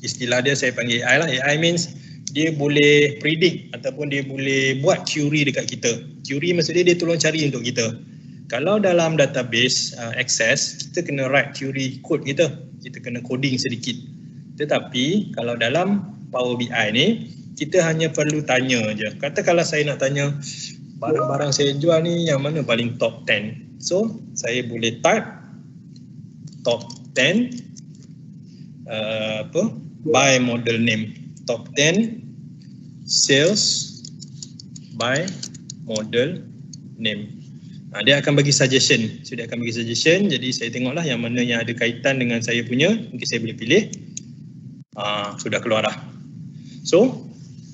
istilah dia saya panggil AI lah. AI means dia boleh predict ataupun dia boleh buat query dekat kita. Query maksudnya dia tolong cari untuk kita. Kalau dalam database Access, kita kena write query code kita kena coding sedikit. Tetapi kalau dalam Power BI ni, kita hanya perlu tanya je. Katakanlah saya nak tanya barang-barang saya jual ni yang mana paling top 10. So saya boleh type top 10 by model name, top 10 sales by model name. Dia akan bagi suggestion. So dia akan bagi suggestion, jadi saya tengoklah yang mana yang ada kaitan dengan saya punya, mungkin saya boleh pilih. Sudah keluar dah. So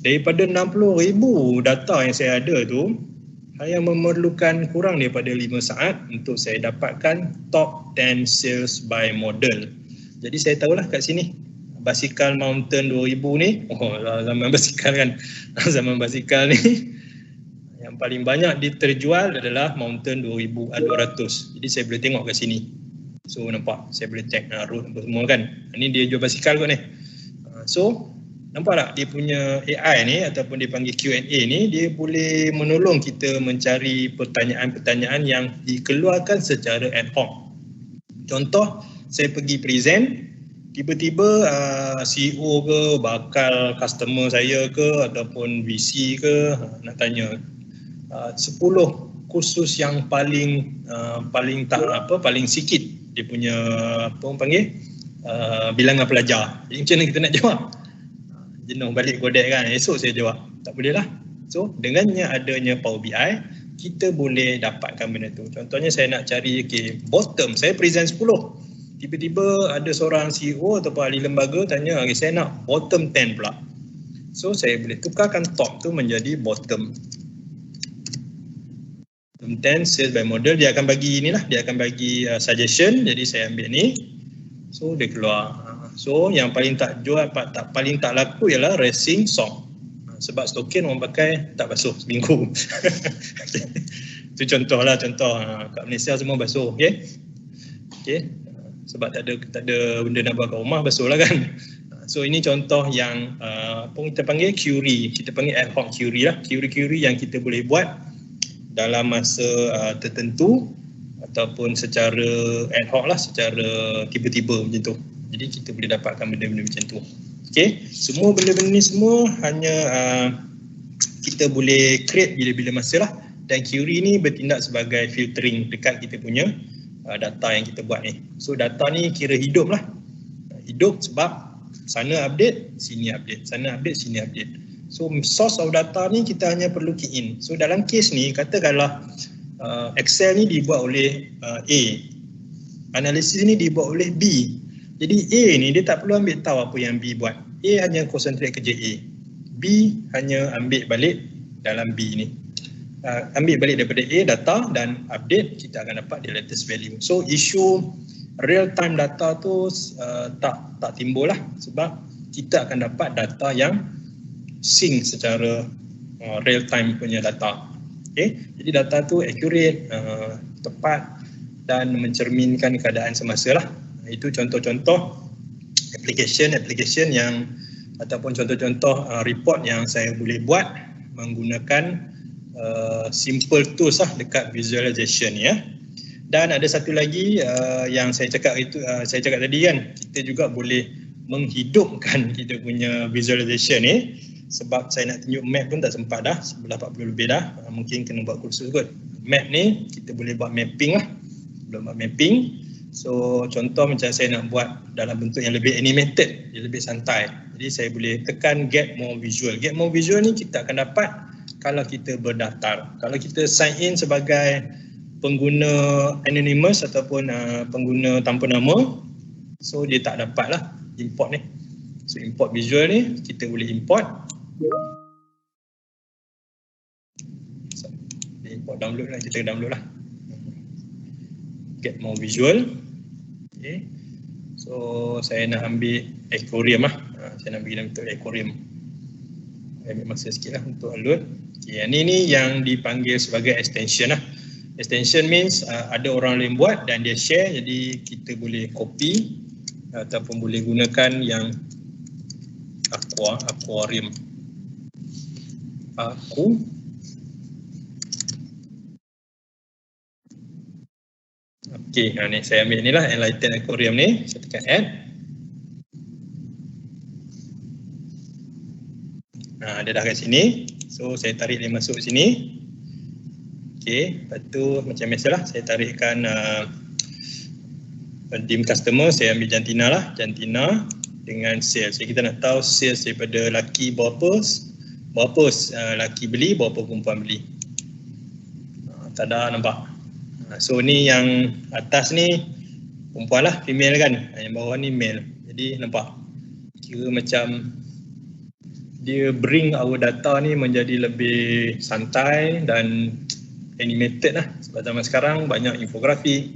daripada 60,000 data yang saya ada tu, saya memerlukan kurang daripada 5 saat untuk saya dapatkan top 10 sales by model. Jadi saya tahulah kat sini, basikal Mountain 2000 ni, zaman basikal kan, zaman basikal ni yang paling banyak terjual adalah Mountain 2200. Jadi saya boleh tengok kat sini. So nampak, saya boleh check road apa semua kan. Ini dia jual basikal kot ni. So nampak tak dia punya AI ni ataupun dia panggil Q&A ni, dia boleh menolong kita mencari pertanyaan-pertanyaan yang dikeluarkan secara ad hoc. Contoh, saya pergi present, tiba-tiba CEO ke, bakal customer saya ke ataupun VC ke nak tanya 10 kursus yang paling sikit dia punya apa orang panggil bilangan pelajar. Jadi macam mana kita nak jawab? Jenuh balik kodek kan, esok saya jawab. Tak boleh lah. So dengannya adanya Power BI, kita boleh dapatkan benda tu. Contohnya saya nak cari bottom, saya present 10. Tiba-tiba ada seorang CEO ataupun ahli lembaga tanya, saya nak bottom 10 pula. So saya boleh tukarkan top tu menjadi bottom 10 sales by model. Dia akan bagi inilah, dia akan bagi suggestion. Jadi saya ambil ni. So dia keluar. So yang paling tak jual, paling tak laku ialah racing song. Sebab stokin orang pakai tak basuh seminggu. Itu contoh lah, contoh. Kat Malaysia semua basuh, okey. Okey. Sebab tak ada benda nak buat kat rumah, basuh lah kan. So ini contoh yang kita panggil query. Kita panggil ad hoc query lah. Query-query yang kita boleh buat dalam masa tertentu ataupun secara ad hoc lah, secara tiba-tiba macam tu. Jadi kita boleh dapatkan benda-benda macam tu. Okay, semua benda-benda ni semua hanya kita boleh create bila-bila masa lah, dan query ni bertindak sebagai filtering dekat kita punya data yang kita buat ni. So data ni kira hidup lah. Hidup sebab sana update, sini update, sana update, sini update. So source of data ni kita hanya perlu key in. So dalam case ni katakanlah Excel ni dibuat oleh A, analisis ni dibuat oleh B. Jadi A ni dia tak perlu ambil tahu apa yang B buat. A hanya concentrate kerja A. B hanya ambil balik dalam B ni. Ambil balik daripada A data dan update, kita akan dapat the latest value. So isu real time data tu tak timbul lah, sebab kita akan dapat data yang sync secara real time punya data. Okay? Jadi data tu accurate, tepat dan mencerminkan keadaan semasa lah. Itu contoh-contoh application yang ataupun contoh-contoh report yang saya boleh buat menggunakan simple tools lah dekat visualization ni ya. Dan ada satu lagi yang saya cakap tadi kan, kita juga boleh menghidupkan kita punya visualization ni. Sebab saya nak tunjuk map pun tak sempat dah, sebelah 40 lebih dah, mungkin kena buat kursus kot. Map ni kita boleh buat mapping lah, boleh buat mapping. So contoh macam saya nak buat dalam bentuk yang lebih animated, dia lebih santai. Jadi saya boleh tekan get more visual. Get more visual ni kita akan dapat kalau kita berdaftar. Kalau kita sign in sebagai pengguna anonymous ataupun pengguna tanpa nama, so dia tak dapat lah import ni. So import visual ni kita boleh import. Dia import download lah, kita download lah. Get more visual. Okay. So saya nak ambil aquarium lah. Saya nak bagi dalam bentuk aquarium. Saya ambil masa sikit lah untuk upload. Okay, yang ni yang dipanggil sebagai extension lah. Extension means ada orang lain buat dan dia share, jadi kita boleh copy ataupun boleh gunakan yang aquarium. Okey, ni saya ambil ni lah Enlighten Aquarium ni, saya tekan add. Dia dah kat sini. So saya tarik dia masuk sini. Okey, lepas tu macam biasalah saya tarikkan dim customer, saya ambil jantina lah, jantina dengan sales. Jadi kita nak tahu sales daripada laki berapa laki beli, berapa perempuan beli. Tak ada nampak. So ni yang atas ni perempuan lah, female kan. Yang bawah ni male. Jadi nampak kira macam dia bring our data ni menjadi lebih santai dan animated lah. Sebab zaman sekarang banyak infografik,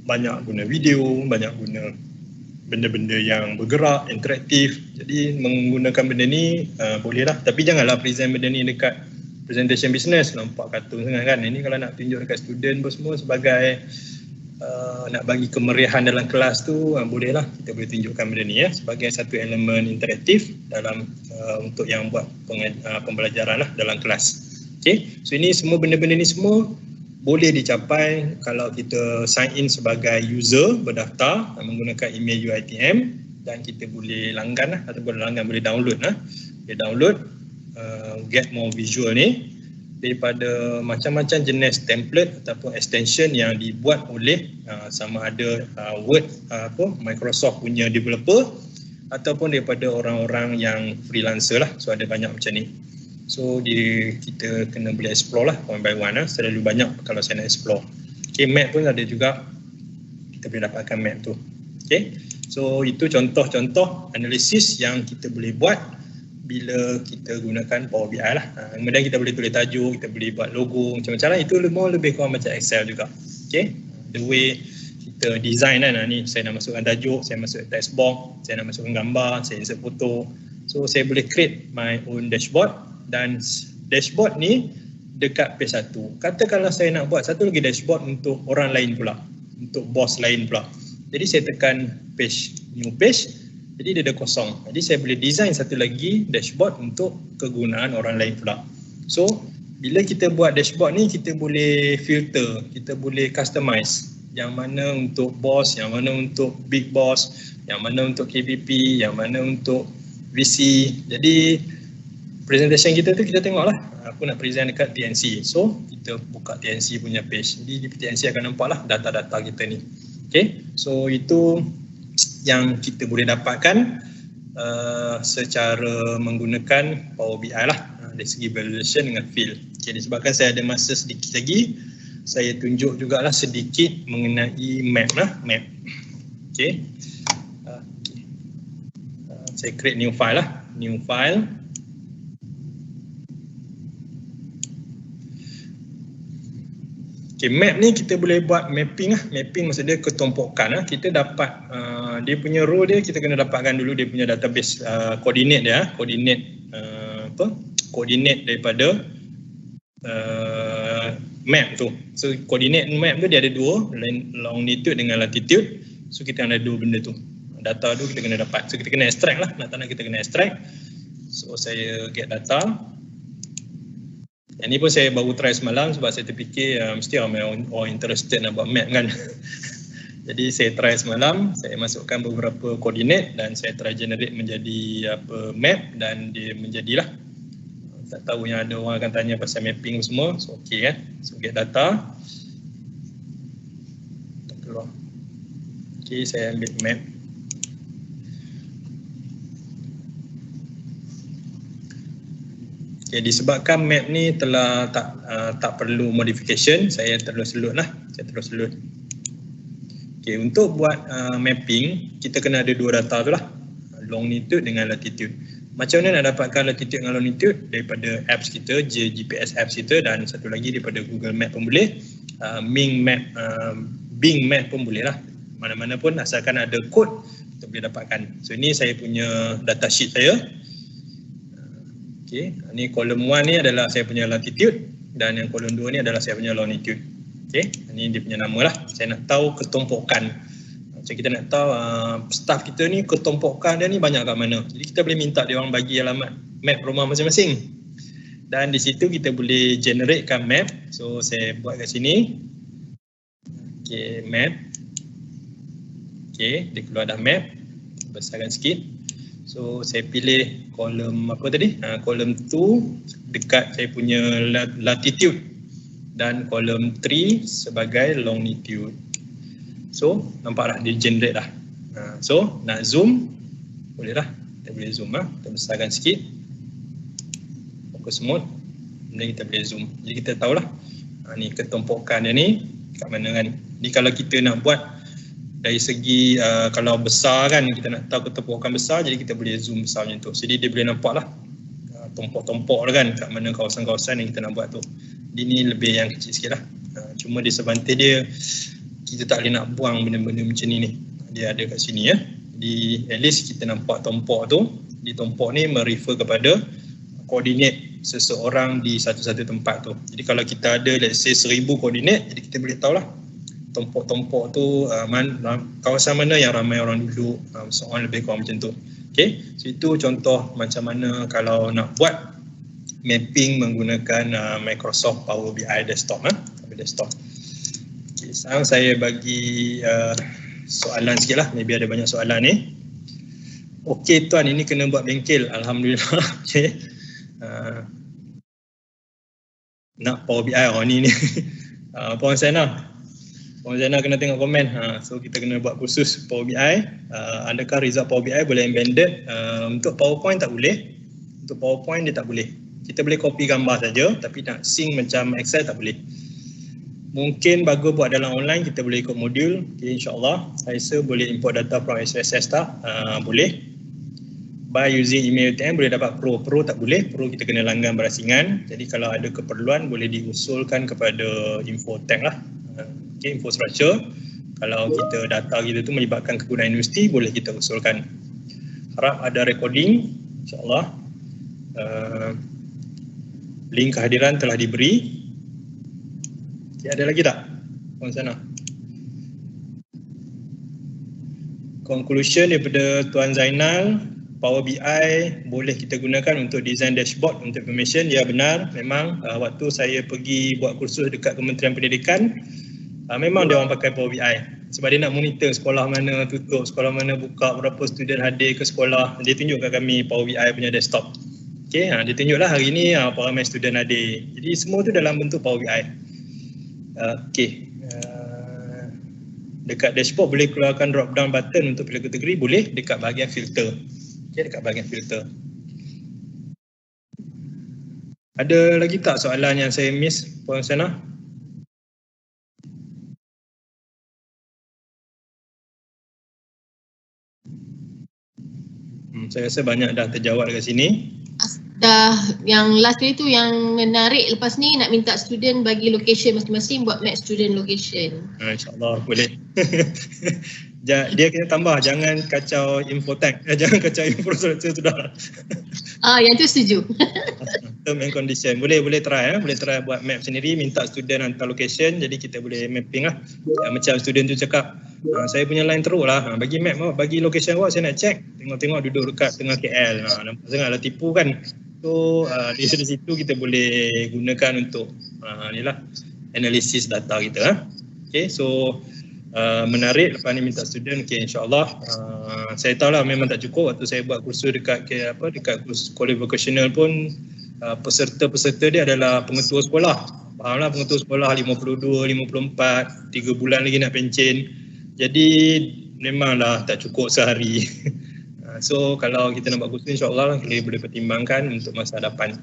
banyak guna video, banyak guna benda-benda yang bergerak, interaktif. Jadi menggunakan benda ni boleh lah. Tapi janganlah present benda ni dekat presentation business, nampak kartun sangat kan. Ini kalau nak tunjuk dekat student pun semua sebagai nak bagi kemeriahan dalam kelas tu, boleh lah, kita boleh tunjukkan benda ni ya, sebagai satu elemen interaktif dalam untuk yang buat pembelajaran lah dalam kelas. Okay, so ini semua benda-benda ni semua boleh dicapai kalau kita sign in sebagai user, berdaftar menggunakan email UiTM, dan kita boleh langgan lah, ataupun langgan boleh download lah. Dia download get more visual ni, daripada macam-macam jenis template ataupun extension yang dibuat oleh sama ada Word Microsoft punya developer ataupun daripada orang-orang yang freelancer lah. So ada banyak macam ni. So kita kena boleh explore lah one by one lah. Selalu banyak kalau saya nak explore. Okay, map pun ada juga. Kita boleh dapatkan map tu. Okay. So itu contoh-contoh analisis yang kita boleh buat bila kita gunakan Power BI lah. Kemudian kita boleh tulis tajuk, kita boleh buat logo macam-macam lah. Itu lebih kurang macam Excel juga. Okay. The way kita design kan, ni saya nak masukkan tajuk, saya masuk text box, saya nak masukkan gambar, saya insert foto. So saya boleh create my own dashboard dan dashboard ni dekat page 1. Katakanlah saya nak buat satu lagi dashboard untuk orang lain pula, untuk bos lain pula. Jadi saya tekan page, new page, jadi dia dah kosong. Jadi saya boleh design satu lagi dashboard untuk kegunaan orang lain pula. So bila kita buat dashboard ni, kita boleh filter, kita boleh customize. Yang mana untuk bos, yang mana untuk big boss, yang mana untuk KPP, yang mana untuk VC. Jadi presentation kita tu kita tengoklah. Aku nak present dekat TNC. So kita buka TNC punya page. Jadi di TNC akan nampaklah data-data kita ni. Okay, so itu yang kita boleh dapatkan secara menggunakan Power BI lah, dari segi visualization dengan fill. Okay, disebabkan saya ada masa sedikit lagi, saya tunjuk jugalah sedikit mengenai map lah, map. Okay, saya create new file lah, new file. Okay, map ni kita boleh buat mapping lah. Mapping maksud dia ketompokan lah. Kita dapat dia punya row dia, kita kena dapatkan dulu dia punya database koordinat dia, koordinat daripada map tu. So koordinat map tu dia ada dua, longitude dengan latitude. So kita ada dua benda tu. Data tu kita kena dapat. So kita kena extract lah. Nak tak nak kita kena extract. So saya get data. Yang ni pun saya baru try semalam sebab saya terfikir mesti ramai orang interested nak buat map kan. Jadi saya try semalam, saya masukkan beberapa koordinat dan saya try generate menjadi map dan dia menjadilah. Tak tahu yang ada orang akan tanya pasal mapping semua. So okey kan. So get data. Keluar. Okey, saya ambil map. Okay, disebabkan map ni telah tak perlu modification, saya terus load lah. Saya terus load. Okay, untuk buat mapping, kita kena ada dua data tu lah, longitude dengan latitude. Macam mana nak dapatkan latitude dengan longitude? Daripada apps kita, GPS apps kita, dan satu lagi daripada Google Map pun boleh, Bing Map pun boleh lah. Mana-mana pun asalkan ada kod, kita boleh dapatkan. So ini saya punya data sheet saya. Okay, ni kolom 1 ni adalah saya punya latitude dan yang kolom 2 ni adalah saya punya longitude. Okay, ni dia punya nama lah. Saya nak tahu ketompokan. Macam kita nak tahu staff kita ni ketompokan dia ni banyak kat mana. Jadi kita boleh minta dia orang bagi alamat map rumah masing-masing. Dan di situ kita boleh generatekan map. So saya buat kat sini. Okay, map. Okay, dia keluar dah map. Besarkan sikit. So saya pilih kolom apa tadi? Kolom 2 dekat saya punya latitude dan kolom 3 sebagai longitude. So nampaklah dia generate dah. So nak zoom boleh lah. Kita boleh zoom lah. Kita besarkan sikit. Focus mode. Kemudian kita boleh zoom. Jadi kita tahulah ni ketompokan dia ni kat mana kan. Jadi kalau kita nak buat dari segi kalau besar kan, kita nak tahu ketompokan besar, jadi kita boleh zoom besar macam tu. Jadi dia boleh nampak lah tompok-tompok lah kan kat mana kawasan-kawasan yang kita nak buat tu. Jadi ni lebih yang kecil sikit lah. Cuma disadvantage dia, kita tak boleh nak buang benda-benda macam ni. Dia ada kat sini ya. Jadi at least kita nampak tompok tu. Di tompok ni merefer kepada koordinat seseorang di satu-satu tempat tu. Jadi kalau kita ada let's say 1000 koordinat, jadi kita boleh tahulah tompok-tompok tu kawasan mana yang ramai orang duduk, soalan lebih kurang macam tu. Okay, so itu contoh macam mana kalau nak buat mapping menggunakan Microsoft Power BI desktop. Desktop. Okay, sekarang saya bagi soalan sikit lah, maybe ada banyak soalan ni. Okay tuan, ini kena buat bengkel, alhamdulillah. Okay. nak Power BI. Ni Puan Zainal. Puan Zainal kena tengok komen. So kita kena buat kursus Power BI. Adakah result Power BI boleh embedded? Untuk PowerPoint tak boleh. Untuk PowerPoint dia tak boleh. Kita boleh copy gambar saja, tapi nak sync macam Excel tak boleh. Mungkin bagus buat dalam online, kita boleh ikut modul. Okay, InsyaAllah. Saya rasa boleh import data from SPSS tak? Boleh. By using email UTM boleh dapat Pro. Pro tak boleh. Pro kita kena langgan berasingan. Jadi kalau ada keperluan boleh diusulkan kepada Infotech lah. Okay, infrastructure. Kalau kita data kita tu melibatkan kegunaan universiti, boleh kita usulkan. Harap ada recording, insyaAllah. Link kehadiran telah diberi. Okay, ada lagi tak? Puan sana. Conclusion daripada Tuan Zainal, Power BI boleh kita gunakan untuk design dashboard untuk information. Ya benar, memang waktu saya pergi buat kursus dekat Kementerian Pendidikan, memang dia orang pakai Power BI. Sebab dia nak monitor sekolah mana tutup, sekolah mana buka, berapa student hadir ke sekolah. Dia tunjuk kat kami Power BI punya desktop. Okay, dia tunjuklah hari ni apa ramai student hadir. Jadi semua tu dalam bentuk Power BI. Okay. Dekat dashboard boleh keluarkan drop down button untuk pilih kategori, boleh dekat bahagian filter. Okay, dekat bahagian filter. Ada lagi tak soalan yang saya miss, Puan Sana? Saya rasa banyak dah terjawab dekat sini. Dah, yang last kali tu yang menarik lepas ni nak minta student bagi location masing-masing buat map student location. InsyaAllah boleh. Dia kena tambah, jangan kacau Infotech, jangan kacau infrastructure sudah. Yang tu setuju. Term and condition. Boleh try boleh try buat map sendiri, minta student hantar location, jadi kita boleh mapping lah. Macam student tu cakap, saya punya line teruk lah, bagi map, bagi location awak saya nak check, tengok-tengok duduk dekat tengah KL. Nampak sangatlah tipu kan. So dari situ kita boleh gunakan untuk ni lah, analisis data kita. Okay, so menarik lepas ni minta student. Okay, insyaAllah. Saya tahu lah memang tak cukup waktu saya buat kursus dekat kursus college vocational pun, peserta-peserta dia adalah pengetua sekolah. Fahamlah, pengetua sekolah 52, 54, 3 bulan lagi nak pencen. Jadi memanglah tak cukup sehari. So kalau kita nak buat kursus, insyaAllah kita boleh pertimbangkan untuk masa hadapan.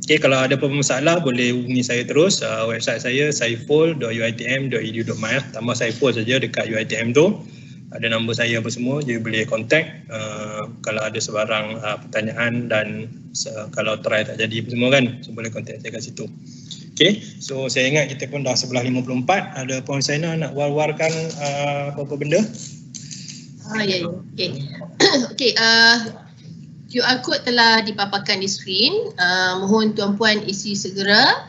Okay, kalau ada apa-apa masalah boleh hubungi saya terus. Website saya saiful.uitm.edu.my lah. Tambah Saiful saja dekat UiTM tu. Ada nombor saya apa semua, dia boleh contact kalau ada sebarang pertanyaan, dan kalau try tak jadi apa semua kan, so boleh contact saya kat situ. Okay, so saya ingat kita pun dah 11.54. Ada Puan Zainal nak war-warkan apa-apa benda? Ya. Okay. Okay, QR code telah dipaparkan di skrin. Mohon tuan-puan isi segera.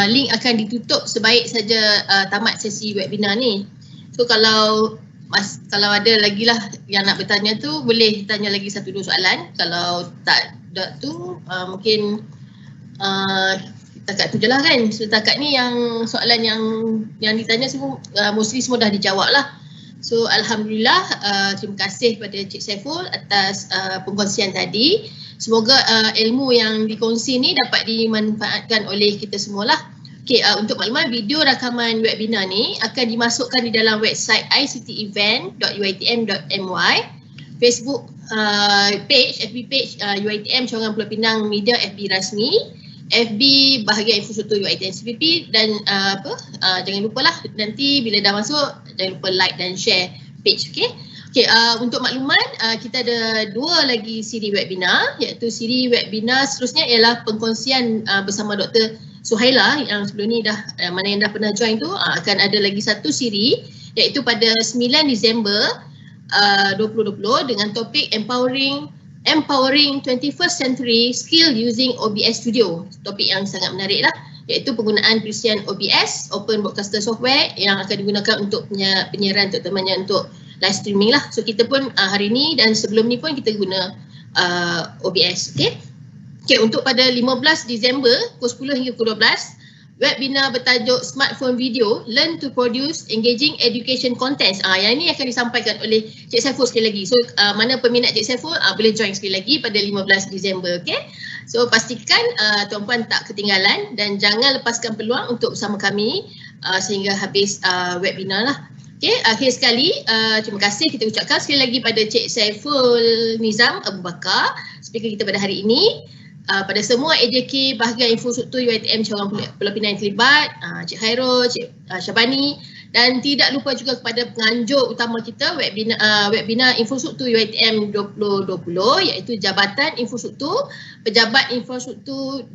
Link akan ditutup sebaik saja tamat sesi webinar ni. So kalau ada lagi lah yang nak bertanya tu, boleh tanya lagi 1-2 soalan. Kalau tak ada tu, mungkin setakat tu je lah kan. Setakat ni yang soalan yang ditanya semua, mostly semua dah dijawab lah. So Alhamdulillah, terima kasih kepada Cik Saiful atas pengkongsian tadi. Semoga ilmu yang dikongsi ni dapat dimanfaatkan oleh kita semualah. Okay, untuk makluman, video rakaman webinar ni akan dimasukkan di dalam website ictevent.uitm.my, Facebook page, FB page UiTM Cawangan Pulau Pinang Media FB rasmi, FB bahagian infrastruktur UiTM CPP, dan jangan lupa lah nanti bila dah masuk jangan lupa like dan share page. Okay, untuk makluman, kita ada 2 lagi siri webinar, iaitu siri webinar seterusnya ialah pengkongsian bersama Dr. Suhaila yang sebelum ni mana yang dah pernah join tu. Akan ada lagi 1 siri iaitu pada 9 Disember 2020 dengan topik Empowering 21st Century Skill Using OBS Studio. Topik yang sangat menarik lah, iaitu penggunaan perisian OBS, Open Broadcaster Software, yang akan digunakan untuk penyiaran terutamanya untuk live streaming lah. So kita pun hari ni dan sebelum ni pun kita guna OBS. Okay, untuk pada 15 Disember pukul 10 hingga pukul 12 webinar bertajuk Smartphone Video, Learn to Produce Engaging Education Contents. Yang ini akan disampaikan oleh Cik Saiful sekali lagi. So mana peminat Cik Saiful boleh join sekali lagi pada 15 Disember. Okay? So pastikan tuan-puan tak ketinggalan dan jangan lepaskan peluang untuk bersama kami sehingga habis webinar lah. Okay, akhir sekali terima kasih kita ucapkan sekali lagi pada Cik Saiful Nizam Abu Bakar, speaker kita pada hari ini. Pada semua AJK bahagian infrastruktur UiTM Cawangan Pulau Pinang yang terlibat, Cik Khairul, Cik Syabani, dan tidak lupa juga kepada penganjur utama kita webinar infrastruktur UiTM 2020 iaitu Jabatan Infrastruktur, Pejabat Infrastruktur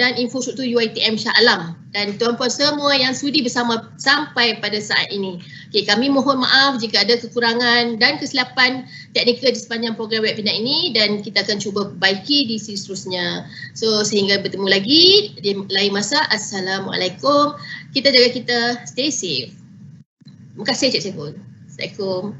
dan Infrastruktur UiTM Shah Alam, dan tuan-puan semua yang sudi bersama sampai pada saat ini. Okay, kami mohon maaf jika ada kekurangan dan kesilapan teknikal di sepanjang program webinar ini dan kita akan cuba perbaiki di sesi seterusnya. So sehingga bertemu lagi di lain masa. Assalamualaikum. Kita jaga kita, stay safe. Terima kasih Cik Saiful. Assalamualaikum.